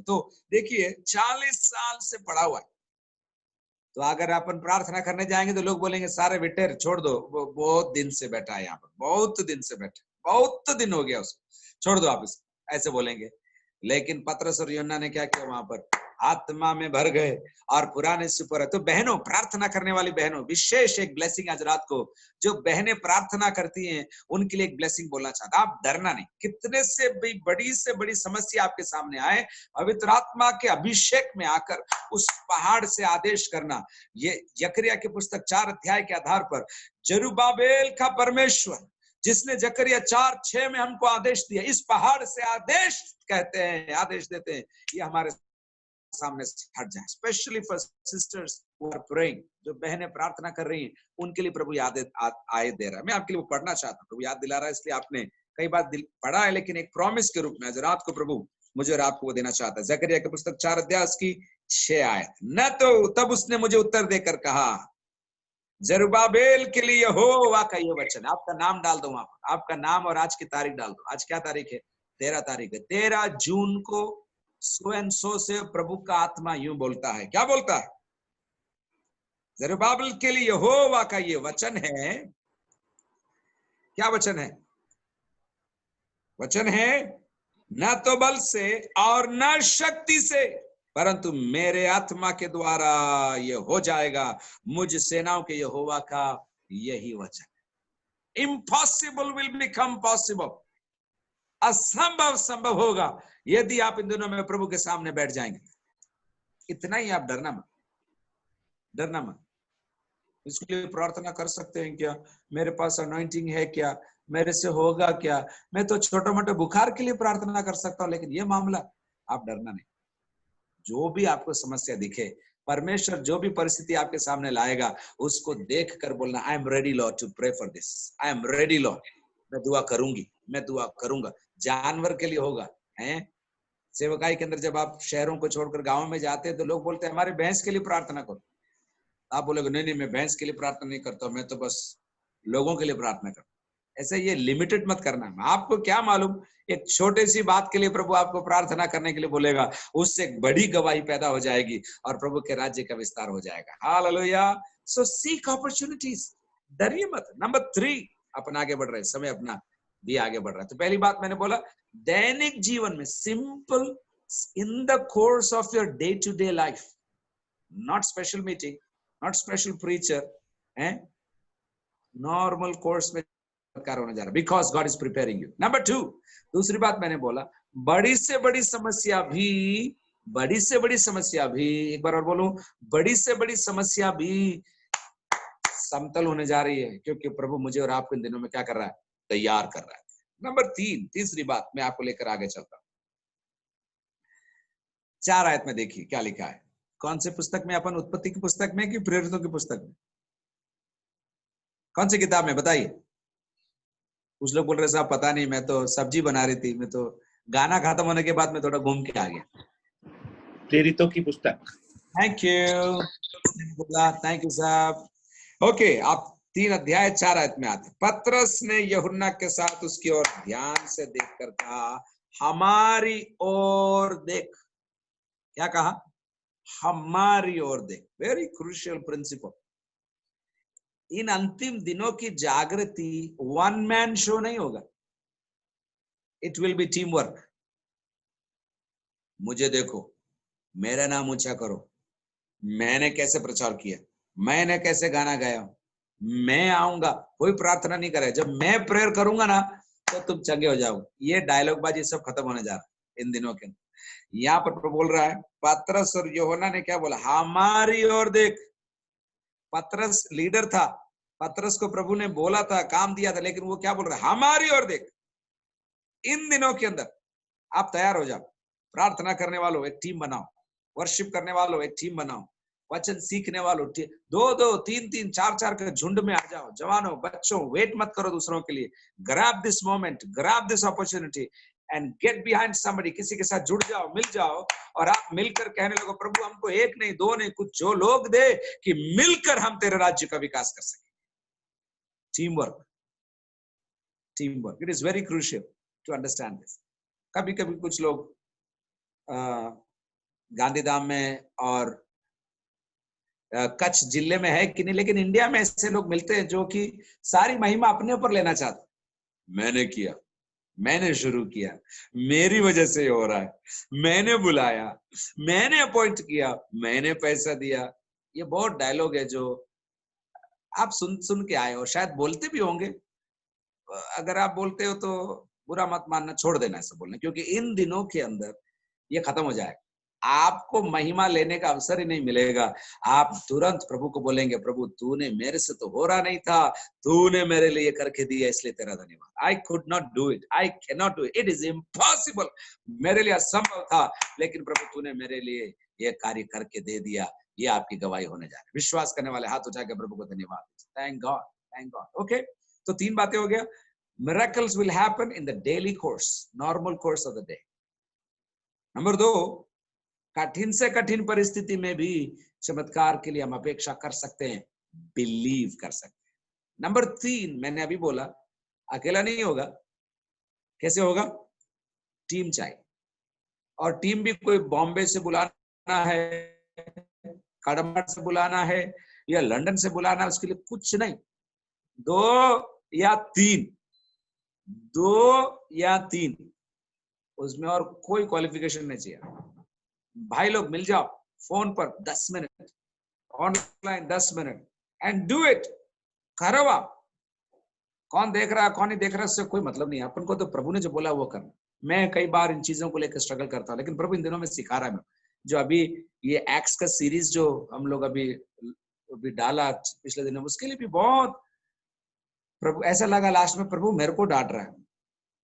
तो देखिए 40 साल से पड़ा हुआ है। तो अगर अपन प्रार्थना करने जाएंगे तो लोग बोलेंगे सारे बेटे छोड़ दो, वो बहुत दिन से बैठा है यहाँ पर, बहुत दिन से बैठा, बहुत दिन हो गया उसको, छोड़ दो आप इसको, ऐसे बोलेंगे। लेकिन पतरस और यूहन्ना ने क्या किया, वहां पर आत्मा में भर गए और पुराने से ऊपर। तो बहनों, प्रार्थना करने वाली बहनों, विशेष एक ब्लेसिंग आज रात को, जो बहनें प्रार्थना करती हैं उनके लिए एक ब्लेसिंग बोलना चाहता। आप डरना नहीं, कितने से बड़ी समस्या आपके सामने आए, पवित्र आत्मा के अभिषेक में आकर उस पहाड़ से आदेश करना। ये जकरिया की पुस्तक 4 अध्याय के आधार पर, जरुब्बाबेल का परमेश्वर जिसने जकरिया 4:6 में हमको आदेश दिया, इस पहाड़ से आदेश कहते हैं, आदेश देते हैं, ये हमारे सामने से हट जाए। Specially for sisters who are praying, जो बहनें प्रार्थना कर रही हैं, उनके लिए प्रभु याद आयत दे रहा है। मैं आपके लिए वो पढ़ना चाहता हूँ, प्रभु याद दिला रहा है, इसलिए आपने कई बार पढ़ा है, लेकिन एक प्रॉमिस के रूप में आज रात को प्रभु मुझे और आपको वो देना चाहता है। जकरिया की पुस्तक 4 अध्याय की 6 आयत। न तो तब उसने मुझे उत्तर देकर कहा, जरुब्बाबेल के लिए यहोवा का ये वचन। आपका नाम डाल दो वहां पर, आपका नाम और आज की तारीख डाल दो। आज क्या तारीख है? 13 तारीख है। 13 जून को सो एंड सो से प्रभु का आत्मा यूं बोलता है। क्या बोलता है? जरुब्बाबेल के लिए यहोवा का ये वचन है। क्या वचन है? वचन है, न तो बल से और न शक्ति से, परंतु मेरे आत्मा के द्वारा ये हो जाएगा। मुझ सेनाओं के यहोवा का यही वचन है। Impossible will become possible. असंभव संभव होगा यदि आप इन दिनों में प्रभु के सामने बैठ जाएंगे। इतना ही, आप डरना मत, डरना मत। इसके लिए प्रार्थना कर सकते हैं क्या? मेरे पास अनॉइंटिंग है क्या? मेरे से होगा क्या? मैं तो छोटे मोटे बुखार के लिए प्रार्थना कर सकता हूं, लेकिन ये मामला, आप डरना नहीं। जो भी आपको समस्या दिखे, परमेश्वर जो भी परिस्थिति आपके सामने लाएगा, उसको देख कर बोलना, I am ready Lord to pray for this. I am ready Lord, मैं दुआ करूंगी, मैं दुआ करूंगा। जानवर के लिए होगा, हैं? सेवकाई के अंदर जब आप शहरों को छोड़कर गांव में जाते हैं तो लोग बोलते हैं हमारे भैंस के लिए प्रार्थना करो। आप बोलोगे नहीं नहीं, मैं भैंस के लिए प्रार्थना नहीं करता, मैं तो बस लोगों के लिए प्रार्थना करता। ऐसे ये लिमिटेड मत करना। आपको क्या मालूम, एक छोटी सी बात के लिए प्रभु आपको प्रार्थना करने के लिए बोलेगा, उससे एक बड़ी गवाही पैदा हो जाएगी और प्रभु के राज्य का विस्तार हो जाएगा। हालेलुया। सो सीक अपॉर्चुनिटीज, डरिए मत। नंबर 3, अपन आगे बढ़ रहे हैं, समय अपना भी आगे बढ़ रहा है। तो पहली बात मैंने बोला, दैनिक जीवन में simple, in the course of your day to day life, not special meeting, not special preacher, normal course में चमत्कार होने जा रहा है, because God is preparing you. Number 2, दूसरी बात मैंने बोला, बड़ी से बड़ी समस्या भी, बड़ी से बड़ी समस्या भी, एक बार और बोलूं, बड़ी से बड़ी समस्या भी समतल होने जा रही है, क्योंकि प्रभु मुझे और आपको इन दिनों में क्या कर रहा है, तैयार कर रहा है। नंबर 3, तीसरी बात मैं आपको लेकर आगे चलता हूं। 4 आयत में देखिए क्या लिखा है। कौन से पुस्तक में? अपन उत्पत्ति की पुस्तक में कि प्रेरितों की पुस्तक में? कौन सी किताब में बताइए? कुछ लोग बोल रहे साहब पता नहीं, मैं तो सब्जी बना रही थी, मैं तो गाना खत्म होने के बाद मैं थोड़ा घूम के आ गया। प्रेरितों की पुस्तक। थैंक यू, थैंक यू साहब। ओके, आप 3 अध्याय 4 आयत में आते। पतरस ने यूहन्ना के साथ उसकी ओर ध्यान से देखकर कहा, हमारी ओर देख। क्या कहा? हमारी ओर देख। Very crucial principal. इन अंतिम दिनों की जागृति वन मैन शो नहीं होगा, it will be team work. मुझे देखो, मेरा नाम ऊंचा करो, मैंने कैसे प्रचार किया, मैंने कैसे गाना गाया, मैं आऊंगा। कोई प्रार्थना नहीं करे, जब मैं प्रेयर करूंगा ना तो तुम चंगे हो जाओगे। ये डायलॉग बाजी सब खत्म होने जा रहा है इन दिनों के अंदर। यहाँ पर बोल रहा है, पतरस और यूहन्ना ने क्या बोला? हमारी ओर देख। पतरस लीडर था, पतरस को प्रभु ने बोला था, काम दिया था, लेकिन वो क्या बोल रहा है? हमारी ओर देख। इन दिनों के अंदर आप तैयार हो जाओ, प्रार्थना करने वालों एक टीम बनाओ, वर्शिप करने वालों एक टीम बनाओ, वचन सीखने वालों 2-2, 3-3, 4-4 के झुंड में आ जाओ। जवानों, बच्चों, वेट मत करो दूसरों के लिए। Grab this moment, grab this opportunity and get behind somebody. किसी के साथ जुड़ जाओ, मिल जाओ, और आप मिलकर कहने लगो, प्रभु हमको 1 नहीं 2 नहीं, कुछ जो लोग दे कि मिलकर हम तेरे राज्य का विकास कर सके। Team work, team work, it is very crucial to understand this. कभी कभी कुछ लोग गांधीधाम में और कच्छ जिले में है कि नहीं, लेकिन इंडिया में ऐसे लोग मिलते हैं जो कि सारी महिमा अपने ऊपर लेना चाहते। मैंने किया, मैंने शुरू किया, मेरी वजह से हो रहा है, मैंने बुलाया, मैंने अपॉइंट किया, मैंने पैसा दिया। ये बहुत डायलॉग है जो आप सुन के आए हो, शायद बोलते भी होंगे। अगर आप बोलते हो तो बुरा मत मानना, छोड़ देना ऐसा बोलना, क्योंकि इन दिनों के अंदर ये खत्म हो जाएगा। आपको महिमा लेने का अवसर ही नहीं मिलेगा। आप तुरंत प्रभु को बोलेंगे, प्रभु तूने मेरे से तो हो रहा नहीं था, तूने मेरे लिए करके दिया, इसलिए तेरा धन्यवाद। I could not do it, I can not do it, it is impossible, मेरे लिए असंभव था, लेकिन प्रभु तूने मेरे लिए ये कार्य करके दे दिया। ये आपकी गवाही होने जा रही है। विश्वास करने वाले हाथ उठा के प्रभु को धन्यवाद। Thank God, thank God. Okay, तो 3 बातें हो गया। Miracles will happen in the daily course, normal course of the day. Number 2, कठिन से कठिन परिस्थिति में भी चमत्कार के लिए हम अपेक्षा कर सकते हैं, बिलीव कर सकते हैं। नंबर 3, मैंने अभी बोला, अकेला नहीं होगा। कैसे होगा? टीम चाहिए, और टीम भी कोई बॉम्बे से बुलाना है, कड़मट से बुलाना है, या लंदन से बुलाना है, उसके लिए कुछ नहीं। 2 या 3, 2 या 3, उसमें और कोई क्वालिफिकेशन नहीं चाहिए। भाई लोग मिल जाओ, फोन पर 10 minute, online 10 minute, and do it. करो आप। कौन देख रहा है कौन नहीं देख रहा है उससे कोई मतलब नहीं है। अपन को तो प्रभु ने जो बोला वो करना। मैं कई बार इन चीजों को लेकर स्ट्रगल करता हूँ, लेकिन प्रभु इन दिनों में सिखा रहा है। जो अभी ये एक्स का सीरीज जो हम लोग अभी डाला पिछले दिनों, उसके लिए भी बहुत प्रभु ऐसा लगा लास्ट में, प्रभु मेरे को डांट रहा है,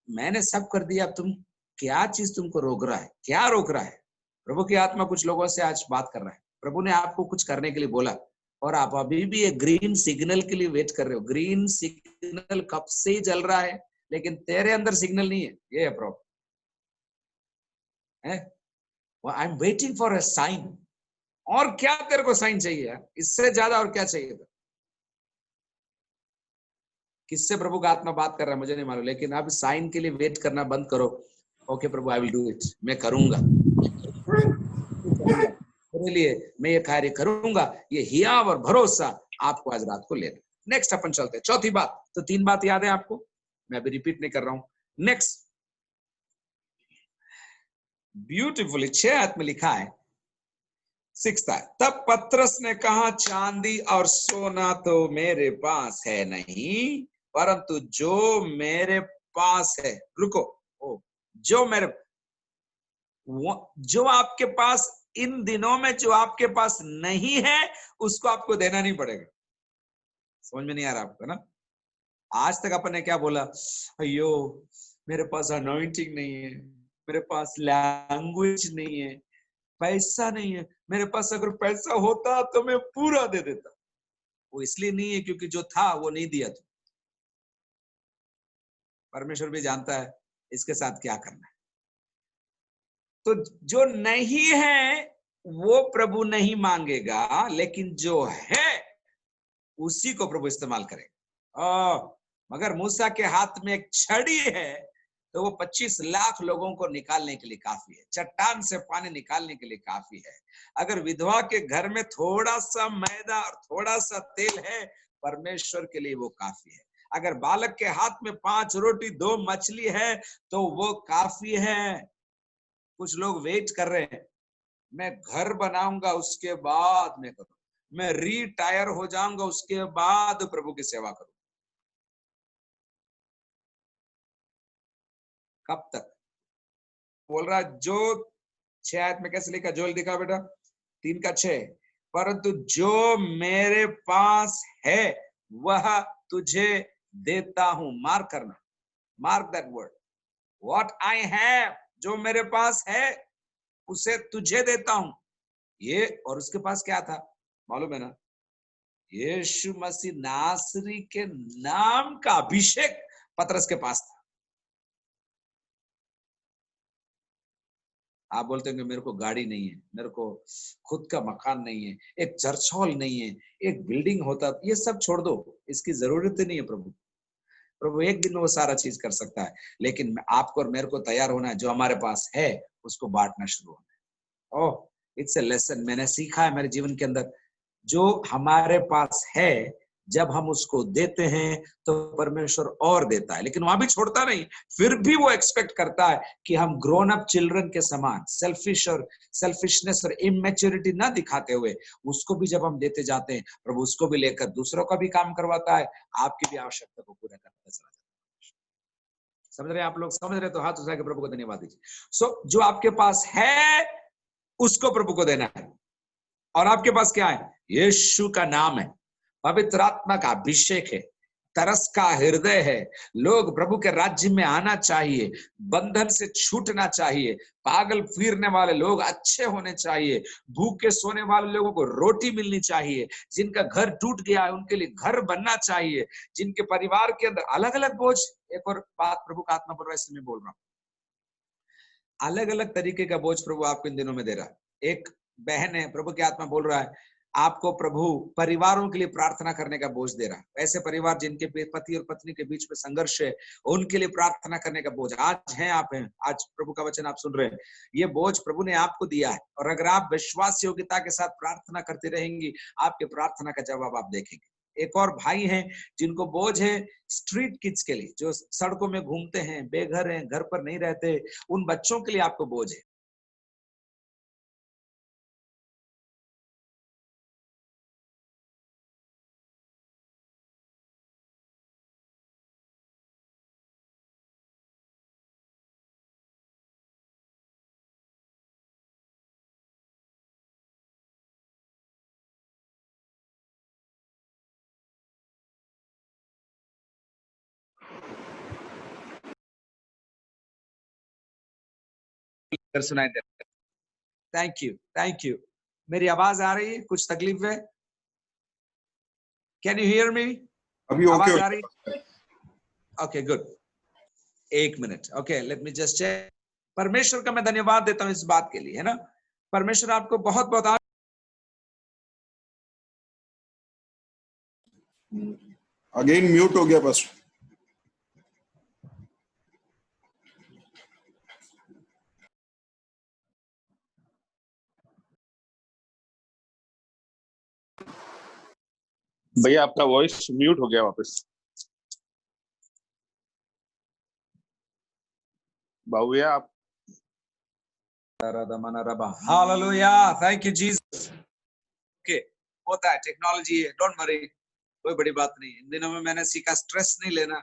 मैंने सब कर दिया, अब तुम क्या चीज तुमको रोक रहा है, क्या रोक रहा है? प्रभु की आत्मा कुछ लोगों से आज बात कर रहा है। प्रभु ने आपको कुछ करने के लिए बोला, और आप अभी भी एक ग्रीन सिग्नल के लिए वेट कर रहे हो। ग्रीन सिग्नल कब से ही जल रहा है, लेकिन तेरे अंदर सिग्नल नहीं है। ये है problem. I am waiting for a sign. और क्या तेरे को साइन चाहिए यार? इससे ज्यादा और क्या चाहिए था? किससे प्रभु का आत्मा बात कर रहा है मुझे नहीं मालूम, लेकिन अब साइन के लिए वेट करना बंद करो। Okay Prabhu, I will do it, मैं करूंगा, मेरे लिए मैं ये कार्य करूंगा। ये हियाव और भरोसा आपको आज रात को लेना। नेक्स्ट अपन चलते हैं चौथी बात। तो 3 बात याद है आपको, मैं अभी रिपीट नहीं कर रहा हूं। नेक्स्ट, ब्यूटीफुली 6 में लिखा है, 6 है, तब पतरस ने कहा, चांदी और सोना तो मेरे पास है नहीं, परंतु जो मेरे पास है, रुको, ओ, जो आपके पास इन दिनों में जो आपके पास नहीं है उसको आपको देना नहीं पड़ेगा। समझ में नहीं आ रहा आपको ना? आज तक अपन ने क्या बोला, अयो मेरे पास अनॉइंटिंग नहीं है, मेरे पास लैंग्वेज नहीं है, पैसा नहीं है, मेरे पास अगर पैसा होता तो मैं पूरा दे देता। वो इसलिए नहीं है क्योंकि जो था वो नहीं दिया था। परमेश्वर भी जानता है इसके साथ क्या करना है। तो जो नहीं है वो प्रभु नहीं मांगेगा, लेकिन जो है उसी को प्रभु इस्तेमाल करेगा। मगर मूसा के हाथ में एक छड़ी है तो वो 25 लाख लोगों को निकालने के लिए काफी है, चट्टान से पानी निकालने के लिए काफी है। अगर विधवा के घर में थोड़ा सा मैदा और थोड़ा सा तेल है, परमेश्वर के लिए वो काफी है। अगर बालक के हाथ में 5 रोटी 2 मछली है तो वो काफी है। कुछ लोग वेट कर रहे हैं, मैं घर बनाऊंगा उसके बाद मैं करूँ, मैं रिटायर हो जाऊंगा उसके बाद प्रभु की सेवा करूं। कब तक? बोल रहा जो 6 में कैसे लिखा, जोल दिखा बेटा, 3 का 6, परंतु जो मेरे पास है वह तुझे देता हूं। मार्क करना, mark that word, what I have, जो मेरे पास है उसे तुझे देता हूं। ये, और उसके पास क्या था मालूम है ना? यीशु मसीह नासरी के नाम का अभिषेक पतरस के पास था। आप बोलते हैं कि मेरे को गाड़ी नहीं है, मेरे को खुद का मकान नहीं है, एक चर्च हॉल नहीं है, एक बिल्डिंग होता, ये सब छोड़ दो, इसकी जरूरत ही नहीं है। प्रभु प्रभु एक दिन में वो सारा चीज कर सकता है, लेकिन आपको और मेरे को तैयार होना है, जो हमारे पास है उसको बांटना शुरू होना है। ओह, इट्स ए लेसन, मैंने सीखा है मेरे जीवन के अंदर, जो हमारे पास है जब हम उसको देते हैं तो परमेश्वर और देता है, लेकिन वहां भी छोड़ता नहीं। फिर भी वो एक्सपेक्ट करता है कि हम ग्रोन अप चिल्ड्रन के समान सेल्फिशनेस और इमेच्योरिटी ना दिखाते हुए उसको भी जब हम देते जाते हैं, प्रभु उसको भी लेकर दूसरों का भी काम करवाता है, आपकी भी आवश्यकता को पूरा करता चला जाता है। समझ रहे हैं आप लोग? समझ रहे तो हाथ उठा के प्रभु को धन्यवाद दीजिए। सो जो आपके पास है उसको प्रभु को देना है। और आपके पास क्या है? यीशु का नाम है, पवित्र आत्मा का अभिषेक है, तरस का हृदय है। लोग प्रभु के राज्य में आना चाहिए, बंधन से छूटना चाहिए, पागल फिरने वाले लोग अच्छे होने चाहिए, भूखे सोने वाले लोगों को रोटी मिलनी चाहिए, जिनका घर टूट गया है उनके लिए घर बनना चाहिए, जिनके परिवार के अंदर अलग अलग बोझ। एक और बात प्रभु का आत्मा बोल रहा है, इसलिए मैं बोल रहा हूं, अलग अलग तरीके का बोझ प्रभु आपको इन दिनों में दे रहा है। एक बहन है, प्रभु की आत्मा बोल रहा है आपको, प्रभु परिवारों के लिए प्रार्थना करने का बोझ दे रहा है। ऐसे परिवार जिनके पति और पत्नी के बीच में संघर्ष है, उनके लिए प्रार्थना करने का बोझ आज है, आप हैं, आज प्रभु का वचन आप सुन रहे हैं, ये बोझ प्रभु ने आपको दिया है। और अगर आप विश्वास योग्यता के साथ प्रार्थना करती रहेंगी, आपके प्रार्थना का जवाब आप देखेंगे। एक और भाई हैं जिनको बोझ है स्ट्रीट किड्स के लिए, जो सड़कों में घूमते हैं, बेघर हैं, घर पर नहीं रहते, उन बच्चों के लिए आपको बोझ है। सुनाई दे, थैंक यू, थैंक यू। मेरी आवाज आ रही है? कुछ तकलीफ है? Can you hear me? अभी ओके आवाज आ रही है? Okay good, 1 minute, okay let me just check. परमेश्वर का मैं धन्यवाद देता हूं इस बात के लिए, है ना? परमेश्वर आपको बहुत बहुत अगेन म्यूट हो गया बस। भैया आपका वॉइस म्यूट हो गया वापस। बाबू भैया आप Hallelujah. Thank you, Jesus. Okay. होता है, टेक्नोलॉजी है, डोंट वरी, कोई बड़ी बात नहीं। इन दिनों में मैंने सीखा स्ट्रेस नहीं लेना।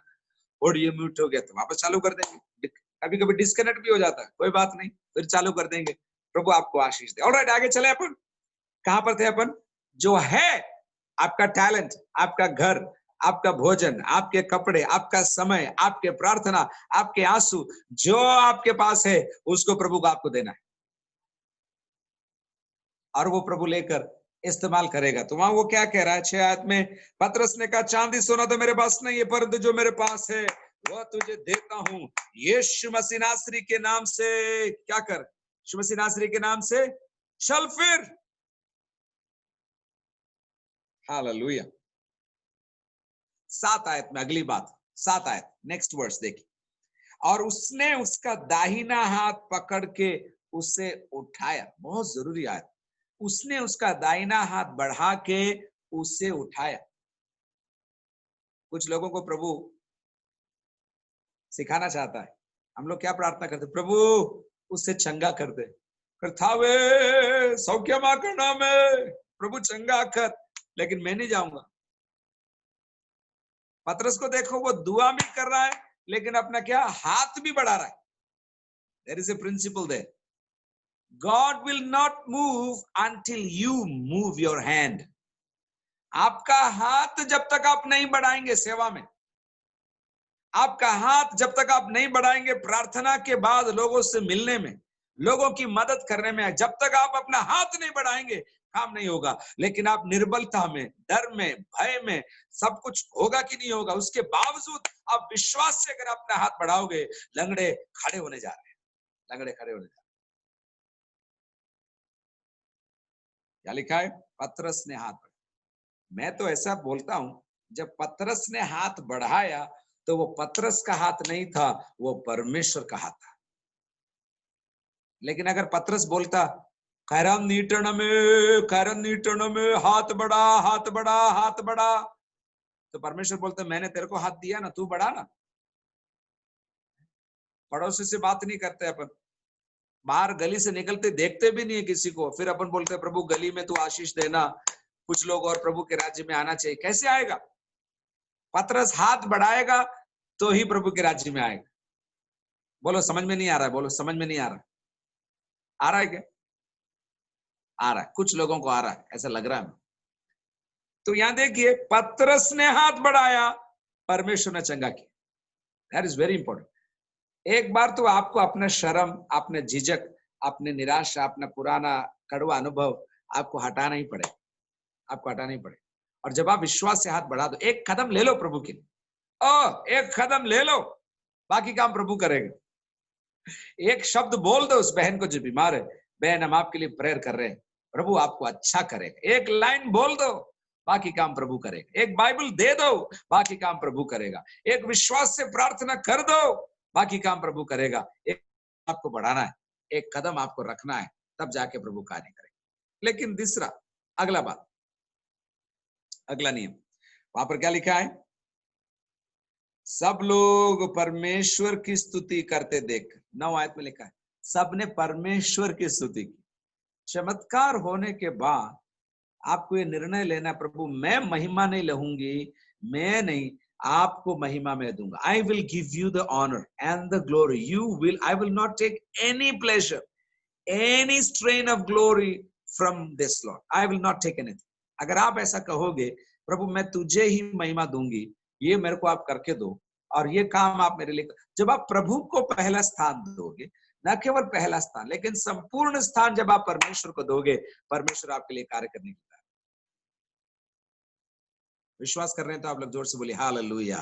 ऑडियो म्यूट हो गया तो वापस चालू कर देंगे, कभी कभी डिस्कनेक्ट भी हो जाता है, कोई बात नहीं, फिर चालू कर देंगे। प्रभु आपको आशीष दे। ऑलराइट, आगे चले अपन। कहां पर थे अपन? जो है आपका टैलेंट, आपका घर, आपका भोजन, आपके कपड़े, आपका समय, आपके प्रार्थना, आपके आंसू, जो आपके पास है उसको प्रभु को आपको देना है, और वो प्रभु लेकर इस्तेमाल करेगा। तो वहां वो क्या कह रहा है 6 आयत में? पतरस ने कहा, चांदी सोना तो मेरे पास नहीं है, परंतु जो मेरे पास है वह तुझे देता हूं। यीशु मसीह नासरी के नाम से क्या कर? यीशु मसीह नासरी के नाम से चल फिर। हालेलुया। 7 आयत में अगली बात, 7 आयत, नेक्स्ट वर्स देखिए। और उसने उसका दाहिना हाथ पकड़ के उसे उठाया। बहुत जरूरी आयत। उसने उसका दाहिना हाथ बढ़ा के उसे उठाया। कुछ लोगों को प्रभु सिखाना चाहता है। हम लोग क्या प्रार्थना करते? प्रभु उससे चंगा कर दे, करथावे सौख्यमा करना में, प्रभु चंगा कर। लेकिन मैं नहीं जाऊंगा। पतरस को देखो, वो दुआ भी कर रहा है लेकिन अपना क्या हाथ भी बढ़ा रहा है। There is a principle there. God will not move until you move your hand. आपका हाथ जब तक आप नहीं बढ़ाएंगे सेवा में, आपका हाथ जब तक आप नहीं बढ़ाएंगे प्रार्थना के बाद लोगों से मिलने में, लोगों की मदद करने में, जब तक आप अपना हाथ नहीं बढ़ाएंगे काम नहीं होगा। लेकिन आप निर्बलता में, डर में, भय में, सब कुछ होगा कि नहीं होगा, उसके बावजूद आप विश्वास से अगर अपना हाथ बढ़ाओगे, लंगड़े खड़े होने जा रहे हैं, लंगड़े खड़े होने जा रहे हैं। क्या लिखा है? पतरस ने हाथ बढ़ाया। मैं तो ऐसा बोलता हूं, जब पतरस ने हाथ बढ़ाया तो वो पतरस का हाथ नहीं था, वो परमेश्वर का हाथ था। लेकिन अगर पतरस बोलता करम नीटन में हाथ बढ़ा, हाथ बढ़ा, हाथ बढ़ा, तो परमेश्वर बोलते मैंने तेरे को हाथ दिया ना, तू बढ़ा ना। पड़ोसी से बात नहीं करते अपन, बाहर गली से निकलते देखते भी नहीं है किसी को, फिर अपन बोलते प्रभु गली में तू आशीष देना, कुछ लोग और प्रभु के राज्य में आना चाहिए। कैसे आएगा? पतरस हाथ बढ़ाएगा तो ही प्रभु के राज्य में आएगा। बोलो समझ में नहीं आ रहा है? बोलो समझ में नहीं आ रहा? आ रहा है क्या? आ रहा है, कुछ लोगों को आ रहा है, ऐसा लग रहा है। तो यहां देखिए, पतरस ने हाथ बढ़ाया, परमेश्वर ने चंगा किया। That is very important. एक बार तो आपको अपना शर्म, अपने झिझक, अपने निराशा, अपना पुराना कड़वा अनुभव आपको हटाना ही पड़ेगा, आपको हटाना ही पड़ेगा। और जब आप विश्वास से हाथ बढ़ा दो, एक कदम ले लो प्रभु के लिए, एक कदम ले लो, बाकी काम प्रभु करेगा। एक शब्द बोल दो उस बहन को जो बीमार है, बहन हम आपके लिए प्रेयर कर रहे हैं, प्रभु आपको अच्छा करेगा। एक लाइन बोल दो, बाकी काम प्रभु करेगा। एक बाइबल दे दो, बाकी काम प्रभु करेगा। एक विश्वास से प्रार्थना कर दो, बाकी काम प्रभु करेगा। एक आपको बढ़ाना है, एक कदम आपको रखना है, तब जाके प्रभु कार्य करेगा। लेकिन तीसरा, अगला बात, अगला नियम, वहां पर क्या लिखा है? सब लोग परमेश्वर की स्तुति करते देख, 9 आयत में लिखा है सबने परमेश्वर की स्तुति की। चमत्कार होने के बाद आपको ये निर्णय लेना, प्रभु मैं महिमा नहीं लूंगी, मैं नहीं, आपको महिमा में दूंगा। I will give you the honour and the glory, you will, I will not take any pleasure, any strain of glory from this Lord, I will not take anything. अगर आप ऐसा कहोगे, प्रभु मैं तुझे ही महिमा दूंगी, ये मेरे को आप करके दो, और ये काम आप मेरे लिए, जब आप प्रभु को पहला स्थान दोगे, न केवल पहला स्थान लेकिन संपूर्ण स्थान जब आप परमेश्वर को दोगे, परमेश्वर आपके लिए कार्य करने की। विश्वास कर रहे हैं तो आप लोग जोर से बोलिए हालेलुया।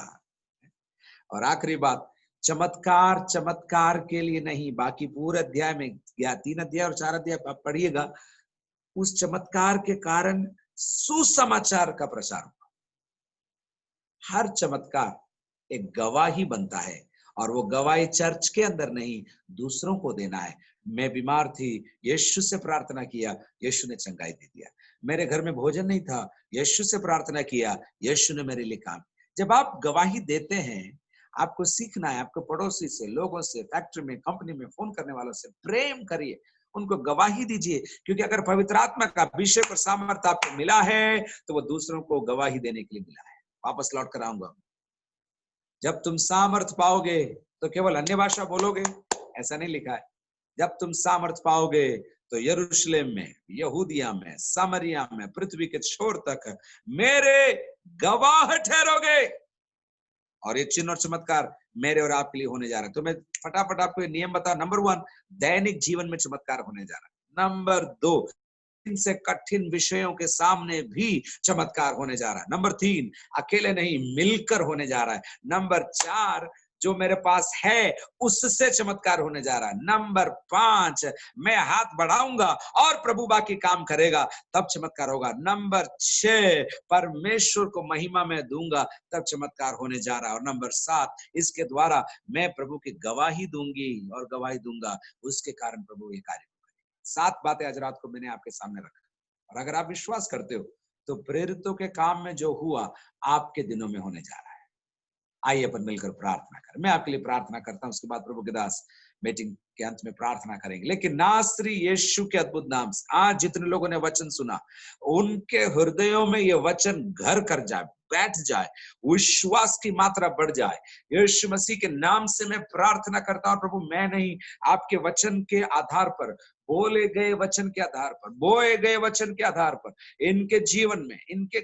और आखिरी बात, चमत्कार चमत्कार के लिए नहीं, बाकी पूरे अध्याय में, या 3 अध्याय और 4 अध्याय आप पढ़िएगा, उस चमत्कार के कारण सुसमाचार का प्रचार होगा। हर चमत्कार एक गवाही बनता है, और वो गवाही चर्च के अंदर नहीं, दूसरों को देना है। मैं बीमार थी, यीशु से प्रार्थना किया, यीशु ने चंगाई दे दिया। मेरे घर में भोजन नहीं था, यीशु से प्रार्थना किया, यीशु ने मेरे लिए काम। जब आप गवाही देते हैं, आपको सीखना है, आपको पड़ोसी से, लोगों से, फैक्ट्री में, कंपनी में, फोन करने वालों से प्रेम करिए, उनको गवाही दीजिए, क्योंकि अगर पवित्र आत्मा का अभिषेक और सामर्थ्य आपको मिला है तो वो दूसरों को गवाही देने के लिए मिला है। वापस लौट कर आऊंगा। जब तुम सामर्थ पाओगे तो केवल अन्य भाषा बोलोगे, ऐसा नहीं लिखा है। जब तुम सामर्थ पाओगे तो यरूशलेम में, यहूदिया में, सामरिया में, पृथ्वी के छोर तक मेरे गवाह ठहरोगे। और ये चिन्ह और चमत्कार मेरे और आपके लिए होने जा रहा है। तो मैं फटाफट आपको नियम बता। नंबर 1, दैनिक जीवन में चमत्कार होने जा रहा है। नंबर 2, इनसे कठिन विषयों के सामने भी चमत्कार होने जा रहा है। नंबर 3, अकेले नहीं मिलकर होने जा रहा है। नंबर 4, जो मेरे पास है उससे चमत्कार होने जा रहा है। नंबर 5, मैं हाथ बढ़ाऊंगा और प्रभु बाकी काम करेगा, तब चमत्कार होगा। नंबर 6, परमेश्वर को महिमा में दूंगा, तब चमत्कार होने जा रहा है। और नंबर 7, इसके द्वारा मैं प्रभु की गवाही दूंगी और गवाही दूंगा, उसके कारण प्रभु ये कार्य करेगा। 7 बातें आज रात को मैंने आपके सामने रखा, और अगर आप विश्वास करते हो तो प्रेरितों के काम में जो हुआ आपके दिनों में होने जा रहा है। आइए अपन मिलकर प्रार्थना करें। मैं आपके लिए प्रार्थना करता हूं, उसके बाद प्रभु के दास मीटिंग के अंत में प्रार्थना करेंगे। लेकिन नासरी यीशु के अद्भुत नाम से आज जितने लोगों ने वचन सुना, उनके हृदयों में ये वचन घर कर जाए, बैठ जाए, विश्वास की मात्रा बढ़ जाए। यीशु मसीह के नाम से मैं प्रार्थना करता हूं प्रभु, मैं नहीं, आपके वचन के आधार पर, बोले गए वचन के आधार पर, बोए गए वचन के आधार पर, इनके जीवन में, इनके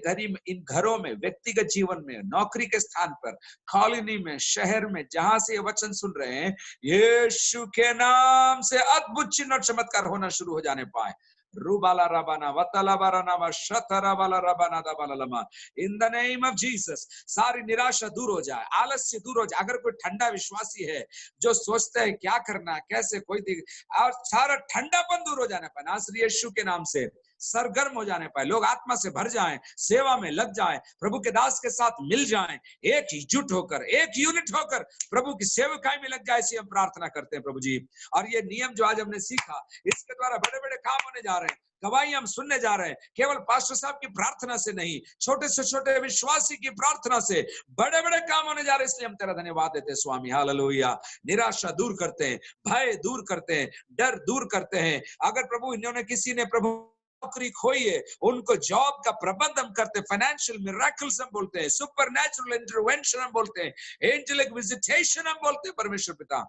इन घरों में, व्यक्तिगत जीवन में, नौकरी के स्थान पर, कॉलोनी में, शहर में, जहां से ये वचन सुन रहे हैं, यीशु के नाम से अद्भुत चिन्ह और चमत्कार होना शुरू हो जाने पाए। रूबाला रबाना वतला बाराना व शतरा बाला रबाना दबाला लमा, in the name of Jesus. सारी निराशा दूर हो जाए, आलस्य दूर हो जाए। अगर कोई ठंडा विश्वासी है जो सोचता है क्या करना, कैसे, कोई और सारा ठंडापन दूर हो जाने पर नासरी यीशु के नाम से सरगर्म हो जाने पाए, लोग आत्मा से भर जाएं, सेवा में लग जाएं, प्रभु के दास के साथ मिल जाएं, एकजुट होकर, एक यूनिट होकर प्रभु की सेवकाई में लग जाए, ऐसी हम प्रार्थना करते हैं प्रभु जी। और ये नियम जो आज हमने सीखा, इसके द्वारा बड़े बड़े काम होने जा रहे हैं, गवाही हम सुनने जा रहे हैं, केवल पास्टर साहब की प्रार्थना से नहीं, छोटे से छोटे विश्वासी की प्रार्थना से बड़े बड़े काम होने जा रहे हैं। इसलिए हम तेरा धन्यवाद देते हैं स्वामी। हालेलुया। निराशा दूर करते हैं, भय दूर करते हैं, डर दूर करते हैं। अगर प्रभु इन्होंने किसी ने प्रभु नौकरी खोई है, उनको जॉब का प्रबंध हम करते हैं, फाइनेंशियल मिरेकल्स हम बोलते हैं, सुपरनैचुरल इंटरवेंशन हम बोलते हैं, एंजेलिक विजिटेशन हम बोलते हैं। परमेश्वर पिता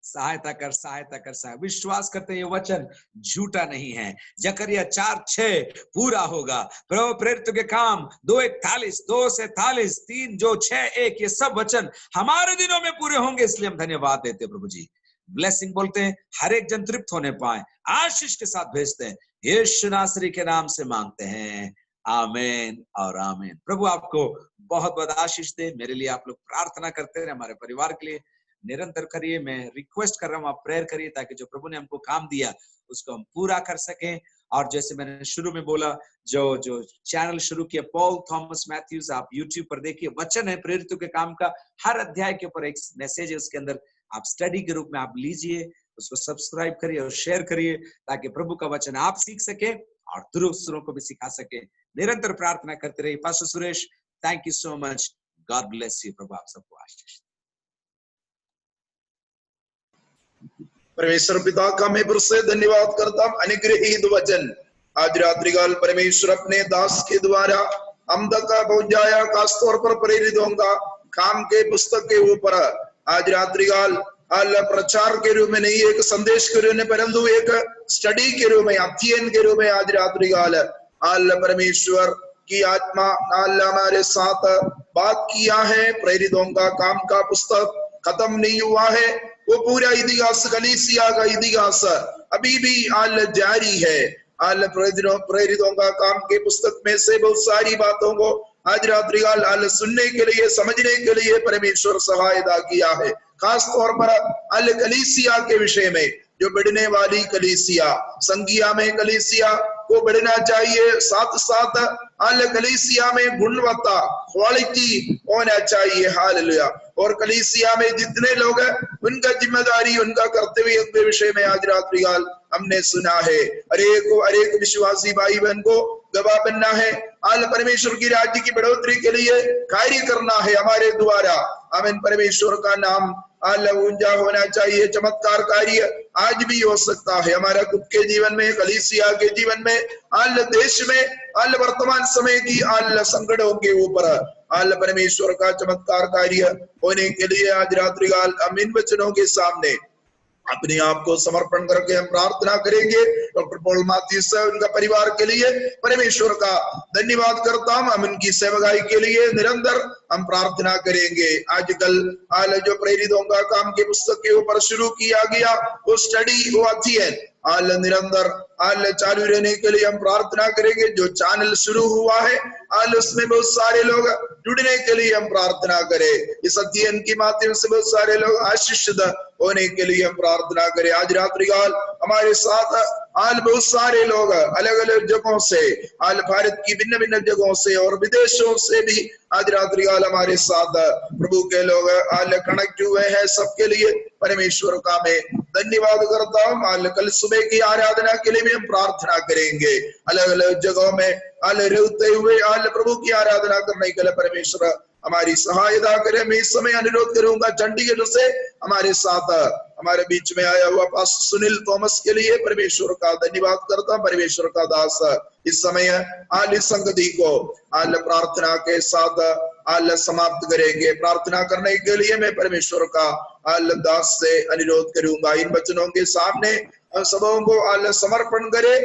सहायता कर, सहायता कर, सहायता। विश्वास करते हैं ये वचन झूठा नहीं है। जकरिया 4:6 पूरा होगा। प्रभु प्रेरितों के काम 2:41, 2:43, 3:6:1, ये सब वचन हमारे दिनों में पूरे होंगे। इसलिए हम धन्यवाद देते हैं प्रभु जी। ब्लेसिंग बोलते हैं, हर एक जन तृप्त होने पाए, आशीष के साथ भेजते हैं। यीशु नासरी के नाम से मांगते हैं, आमीन और आमीन। प्रभु आपको बहुत बहुत आशीष दे। मेरे लिए आप लोग प्रार्थना करते रहे, हमारे परिवार के लिए निरंतर करिए। मैं रिक्वेस्ट कर रहा हूँ, आप प्रेयर करिए ताकि जो प्रभु ने हमको काम दिया उसको हम पूरा कर सकें। और जैसे मैंने शुरू में बोला, जो चैनल शुरू किया पॉल थॉमस मैथ्यूज, आप यूट्यूब पर देखिए, वचन है प्रेरितों के काम का, हर अध्याय के ऊपर एक मैसेज है, उसके अंदर आप स्टडी के रूप में आप लीजिए, उसको सब्सक्राइब करिए और शेयर करिए ताकि प्रभु का वचन आप सीख सके और दूसरों को भी सिखा सके। निरंतर प्रार्थना करते रहिए। Pastor Suresh, thank you so much, God bless you. प्रभु आप सबको आशीष। परमेश्वर पिता का मैं फिर से धन्यवाद करता हूँ। अनुग्रहित वचन आज रात्रिकाल परमेश्वर अपने दास के द्वारा हम तक पहुंचाया, खासतौर पर प्रेरितों का काम के पुस्तक के ऊपर आज रात्रिकाल प्रचार के रूप में नहीं, एक संदेश के रूप में, परंतु एक स्टडी के रूप में, अध्ययन के रूप में आज रात्रिकाल परमेश्वर की आत्मा हमारे साथ बात किया है। प्रेरितों का काम का पुस्तक खत्म नहीं हुआ है, वो पूरा इतिहास, कलीसिया का इतिहास अभी भी जारी है। प्रेरितों का काम के पुस्तक में से बहुत सारी बातों को आज रात्रिकाल सुनने के लिए, समझने के लिए परमेश्वर सहायता किया है। खास तौर पर कलीसिया के विषय में, जो बढ़ने वाली कलीसिया, संख्या में कलीसिया को बढ़ना चाहिए, साथ साथ कलीसिया में गुणवत्ता, क्वालिटी होना चाहिए। हालेलुया। और कलीसिया में जितने लोग हैं उनका जिम्मेदारी, उनका कर्तव्य के विषय में आज रात्रि काल हमने सुना है। हरेक विश्वासी भाई बहन को गवाह बनना है, आल परमेश्वर की राज्य की बढ़ोतरी के लिए कार्य करना है हमारे द्वारा। आमीन। परमेश्वर का नाम ऊंचा होना चाहिए। चमत्कार कार्य आज भी हो सकता है हमारा खुद के जीवन में, कलीसिया के जीवन में, देश में, वर्तमान समय की संकटों के ऊपर परमेश्वर का चमत्कार कार्य होने के लिए आज रात्रि काल हम इन वचनों के सामने अपने आप को समर्पण करके हम प्रार्थना करेंगे। डॉक्टर पॉल माथ्यूस उनका परिवार के लिए परमेश्वर का धन्यवाद करता हूं। हम उनकी सेवकाई के लिए निरंतर हम प्रार्थना करेंगे। आजकल जो प्रेरितों का काम के पुस्तक के ऊपर शुरू किया गया वो स्टडी, वो अध्ययन निरंतर चालू रहने के लिए हम प्रार्थना करेंगे। जो चैनल शुरू हुआ है उसमें बहुत सारे लोग जुड़ने के लिए हम प्रार्थना करें। इस अध्ययन के माध्यम से बहुत सारे लोग आशीषित होने के लिए हम प्रार्थना करें। आज रात्रि काल हमारे साथ बहुत सारे लोग अलग अलग जगहों से, भारत की भिन्न भिन्न जगहों से और विदेशों से भी आज रात्रि काल हमारे साथ प्रभु के लोग कनेक्ट हुए हैं। सबके लिए परमेश्वर का मैं धन्यवाद करता हूँ। कल सुबह की आराधना के लिए भी हम प्रार्थना करेंगे। अलग अलग जगहों में रहते हुए प्रभु की आराधना करने के लिए परमेश्वर हमारी सहायता करे। मैं इस समय अनुरोध करूंगा चंडीगढ़ से हमारे साथ हमारे बीच में आया हुआ पास्टर सुनील थॉमस के लिए परमेश्वर का धन्यवाद करता हूं। परमेश्वर का दास इस समय संगति को प्रार्थना के साथ समाप्त करेंगे। प्रार्थना करने के लिए मैं परमेश्वर का दास से अनुरोध करूंगा। इन वचनों के सामने सबों को समर्पण करे।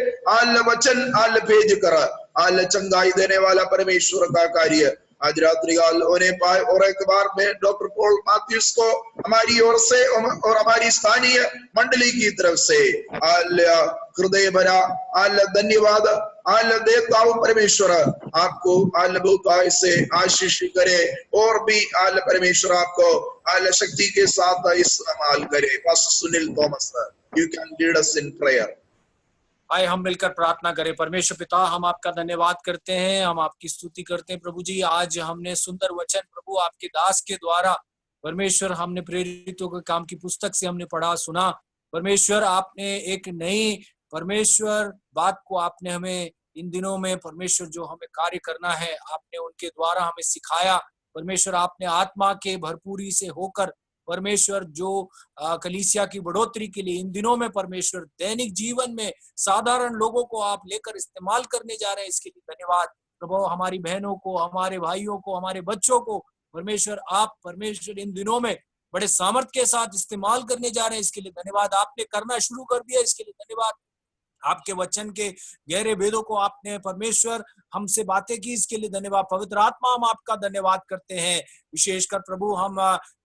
वचन भेज कर चंगाई देने वाला परमेश्वर का कार्य आज रात्रि काल होने पाए। और एक बार मैं डॉक्टर पॉल माथ्यूस को हमारी ओर से और हमारी स्थानीय मंडली की तरफ से हृदय भरा धन्यवाद देता हूं। परमेश्वर आपको बहुत से आशीष करे और भी परमेश्वर आपको शक्ति के साथ इस्तेमाल करे। Pastor Sunil Thomas, you can lead us in prayer. आए हम मिलकर प्रार्थना करें। परमेश्वर पिता, हम आपका धन्यवाद करते हैं, हम आपकी स्तुति करते हैं प्रभु जी। आज हमने सुंदर वचन प्रभु आपके दास के द्वारा परमेश्वर हमने प्रेरितों के काम की पुस्तक से हमने पढ़ा सुना। परमेश्वर आपने एक नई परमेश्वर बात को आपने हमें इन दिनों में परमेश्वर जो हमें कार्य करना है आपने उनके द्वारा हमें सिखाया। परमेश्वर आपने आत्मा के भरपूरी से होकर परमेश्वर जो कलीसिया की बढ़ोतरी के लिए इन दिनों में परमेश्वर दैनिक जीवन में साधारण लोगों को आप लेकर इस्तेमाल करने जा रहे हैं, इसके लिए धन्यवाद प्रभु। हमारी बहनों को, हमारे भाइयों को, हमारे बच्चों को परमेश्वर आप परमेश्वर इन दिनों में बड़े सामर्थ्य के साथ इस्तेमाल करने जा रहे हैं, इसके लिए धन्यवाद। आपने करना शुरू कर दिया, इसके लिए धन्यवाद। आपके वचन के गहरे भेदों को आपने परमेश्वर हमसे बातें की, इसके लिए धन्यवाद। पवित्र आत्मा, हम आपका धन्यवाद करते हैं। विशेषकर प्रभु हम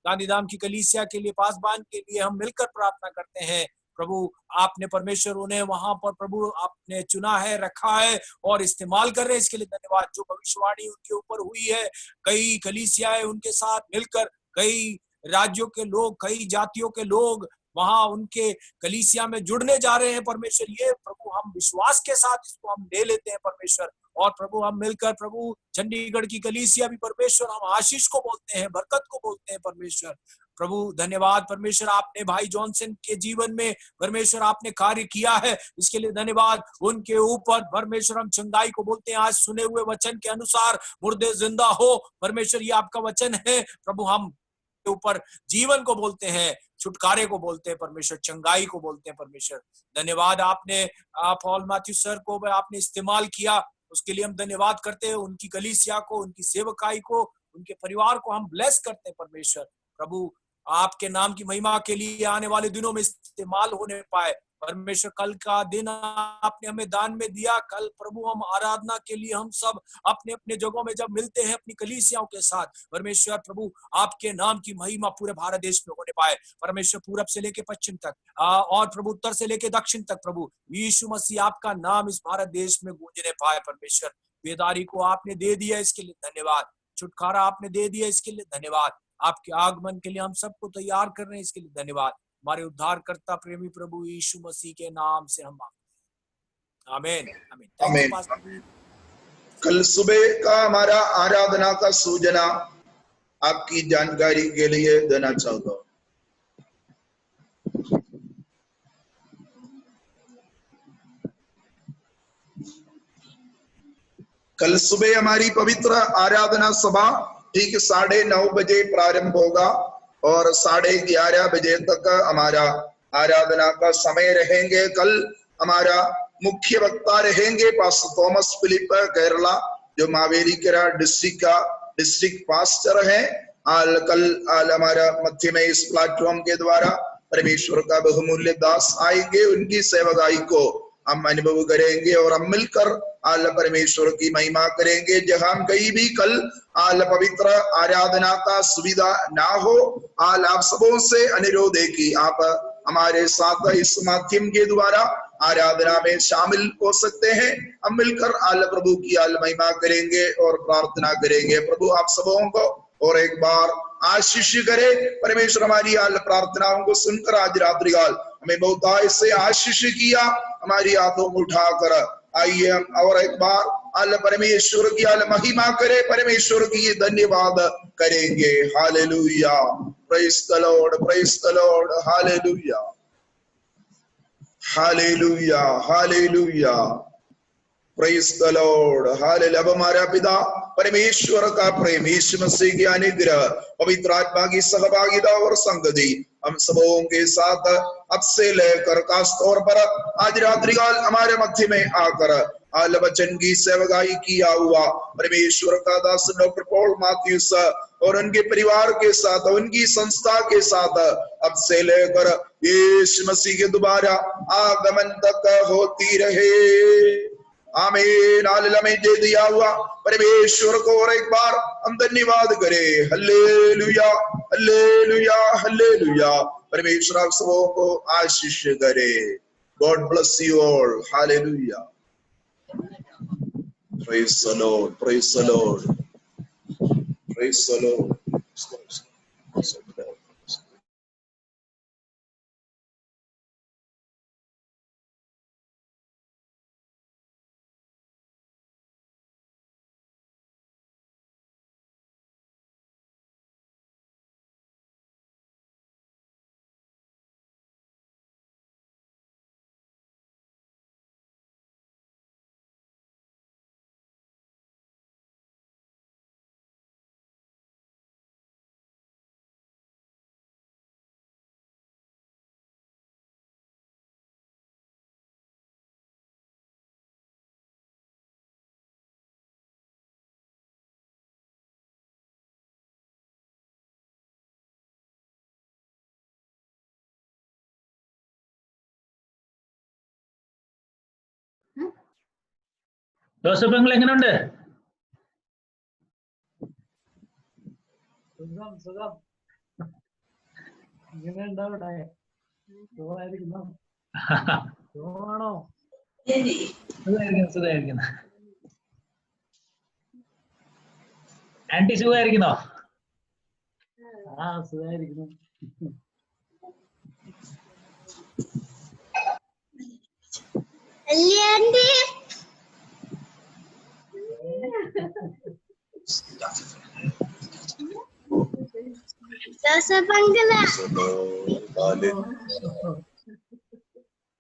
गांधीधाम की कलीसिया के लिए, पासबान के लिए हम मिलकर प्रार्थना करते हैं। प्रभु आपने परमेश्वर उन्हें वहां पर प्रभु आपने चुना है, रखा है और इस्तेमाल कर रहे हैं, इसके लिए धन्यवाद। जो भविष्यवाणी उनके ऊपर हुई है, कई कलीसियाएं उनके साथ मिलकर, कई राज्यों के लोग, कई जातियों के लोग वहां उनके कलीसिया में जुड़ने जा रहे हैं परमेश्वर। ये प्रभु हम विश्वास के साथ इसको हम ले लेते हैं परमेश्वर। और प्रभु हम मिलकर प्रभु चंडीगढ़ की कलीसिया भी परमेश्वर हम आशीष को बोलते हैं, बरकत को बोलते हैं परमेश्वर। प्रभु धन्यवाद परमेश्वर, आपने भाई जॉनसन के जीवन में परमेश्वर आपने कार्य किया है, इसके लिए धन्यवाद। उनके ऊपर परमेश्वर हम चंगाई को बोलते हैं। आज सुने हुए वचन के अनुसार मुर्दे जिंदा हो परमेश्वर, ये आपका वचन है प्रभु। हम ऊपर जीवन को बोलते हैं, छुटकारे को बोलते हैं परमेश्वर, चंगाई को बोलते हैं परमेश्वर। धन्यवाद। आपने पॉल मैथ्यूस सर को आपने इस्तेमाल किया, उसके लिए हम धन्यवाद करते हैं। उनकी कलीसिया को, उनकी सेवकाई को, उनके परिवार को हम ब्लेस करते हैं परमेश्वर। प्रभु आपके नाम की महिमा के लिए आने वाले दिनों में इस्तेमाल होने पाए परमेश्वर। कल का दिन आपने हमें दान में दिया। कल प्रभु हम आराधना के लिए हम सब अपने अपने जगहों में जब मिलते हैं अपनी कलीसियाओं के साथ परमेश्वर, प्रभु आपके नाम की महिमा पूरे भारत देश में होने पाए परमेश्वर। पूरब से लेके पश्चिम तक और प्रभु उत्तर से लेके दक्षिण तक प्रभु यीशु मसीह आपका नाम इस भारत देश में गूंजने पाए परमेश्वर। बेदारी को आपने दे दिया, इसके लिए धन्यवाद। छुटकारा आपने दे दिया, इसके लिए धन्यवाद। आपके आगमन के लिए हम सबको तैयार कर रहे हैं, इसके लिए धन्यवाद। हमारे उद्धारकर्ता प्रेमी प्रभु यीशु मसीह के नाम से हम आमीन आमीन। कल सुबह का हमारा आराधना का सूचना आपकी जानकारी के लिए देना चाहता हूं। कल सुबह हमारी पवित्र आराधना सभा ठीक 9:30 बजे प्रारंभ होगा और 11:30 बजे तक हमारा आराधना का समय रहेंगे। कल हमारा मुख्य वक्ता रहेंगे पास्टर थॉमस फिलिप केरला, जो मावेली केरा डिस्ट्रिक्ट का डिस्ट्रिक्ट पास्टर है। कल हमारा मध्य में इस प्लेटफॉर्म के द्वारा परमेश्वर का बहुमूल्य दास आएंगे, उनकी सेवकाई को हम अनुभव करेंगे और हम मिलकर परमेश्वर की महिमा करेंगे। जहां हम कहीं भी कल पवित्र आराधना का सुविधा ना हो, आप सबों से अनुरोध है कि आप हमारे साथ इस माध्यम के द्वारा आराधना में शामिल हो सकते हैं। हम मिलकर प्रभु की महिमा करेंगे और प्रार्थना करेंगे। प्रभु आप सबों को और एक बार आशीष करे। परमेश्वर हमारी प्रार्थनाओं को सुनकर आज रात्रि काल हमें बहुत से आशीष किया। हमारी हाथों को उठाकर आइए हम और एक बार परमेश्वर की महिमा करे, परमेश्वर की धन्यवाद करेंगे। Hallelujah, praise the Lord, praise the Lord, hallelujah, hallelujah, hallelujah, praise the Lord, hallelujah. अब हमारा पिता परमेश्वर का प्रेम, यीशु मसीह की अनुग्रह, पवित्र आत्मा की सहभागिता और संगति हम सबों के साथ अब से लेकर खास तौर पर आज रात्रि काल हमारे मध्य में आकर वचन की सेवकाई किया हुआ परमेश्वर का दास डॉक्टर पॉल मैथ्यूस और उनके परिवार के साथ, उनकी संस्था के साथ अब से लेकर यीशु मसीह के दोबारा आगमन तक होती रहे। आमीन। हालेलुया में दे दिया हुआ परमेश्वर को और एक बार हम धन्यवाद करें। Hallelujah, hallelujah, hallelujah. परमेश्वर आप सबों को आशीष करे। God bless you all. Hallelujah. Praise the Lord, praise the Lord, praise the Lord. Joseph നിങ്ങൾ എങ്ങനെയുണ്ട്? സുഖം സുഖം. ഇങ്ങനെ ഉണ്ടാവട്ടെ. സുഖമായിരിക്കുന്നു. സുഖമാണോ? സുഖമായിരിക്കുന്നു. ആന്റി സുഖമായിരിക്കുന്നോ? ആ സുഖമായിരിക്കുന്നു.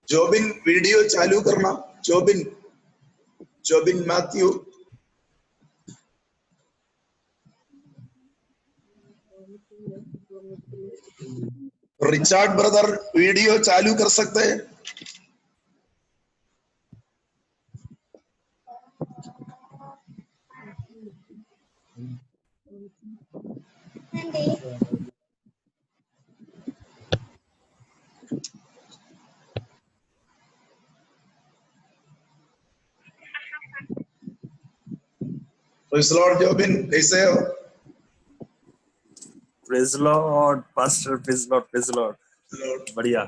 जोबिन वीडियो चालू करना। Jobin, Jobin Mathew. Richard brother video चालू कर सकते हैं? Praise Lord. जोबिन कैसे हो? Praise Lord pastor, praise Lord, praise Lord. बढ़िया।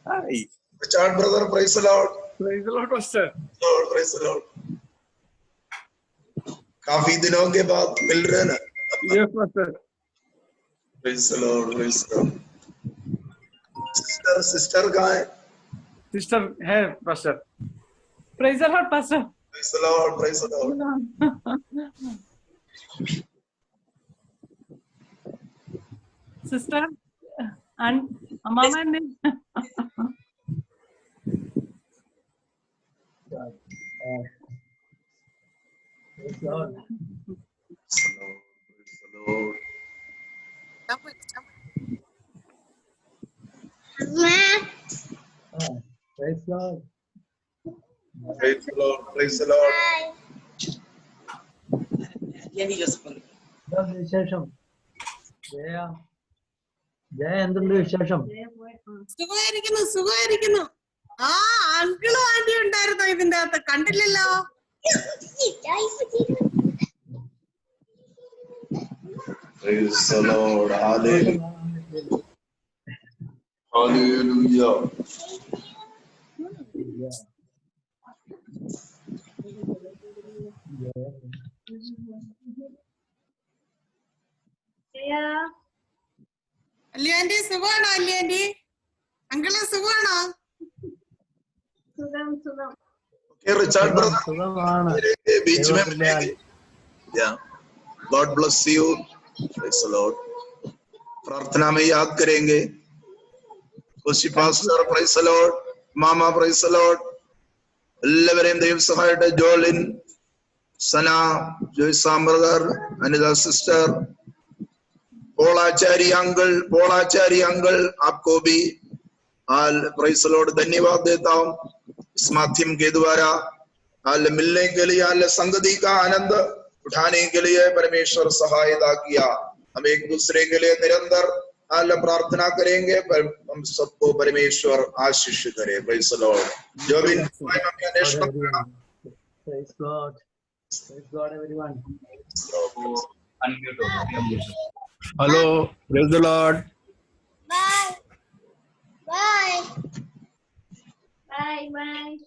Hi Richard brother, praise Lord. Praise the Lord, Pastor. Lord, praise Lord. काफी दिनों के बाद मिल रहे ना। Yes, Pastor. Praise Lord, praise Lord. Sister कहाँ है? Sister है Pastor. Praise the Lord, Pastor. Praise Lord, praise Lord. sister and mama and Praise Lord. Praise Lord. Praise the Lord. Praise the Lord. എന്തുണ്ട് വിശേഷം? ജയ എന്തുണ്ട് വിശേഷം? സുഖമായിരിക്കുന്നു. ആ അങ്കിളും ആന്റിയും ഉണ്ടായിരുന്നോ ഇതിന്റെ അകത്ത്? കണ്ടില്ലല്ലോ. Praise the Lord. Hallelujah. Hallelujah. അല്ലി ആന്റി സുഖമാണോ? അല്ലി ആന്റി അങ്കിള് സുഖമാണോ? Okay, Richard brother. സുഖമാണ്. बीच में मिलेंगे. Yeah. God bless you. Praise the Lord. प्रार्थना में याद करेंगे. खुशी pastor, praise the Lord. Mama, praise the Lord. എല്ലാവരെയും ദൈവം സഹായിക്കട്ടെ. ജോലിൻ, സന, ജോയ്സാം ബ്രദർ, അനിത സിസ്റ്റർ, पोलाचारी अंकल आपको भी हाल प्राइस द लॉर्ड धन्यवाद देता हूँ इस माध्यम के द्वारा हाल मिलने के लिए, हाल संगति का आनंद उठाने के लिए परमेश्वर सहायता किया। हम एक दूसरे के लिए निरंतर हाल प्रार्थना करेंगे, पर हम सबको परमेश्वर आशीष करे। Price the Lord. जो भी Praise God. Praise God everyone. Hello, praise the Lord. Bye. Bye. Bye. Bye.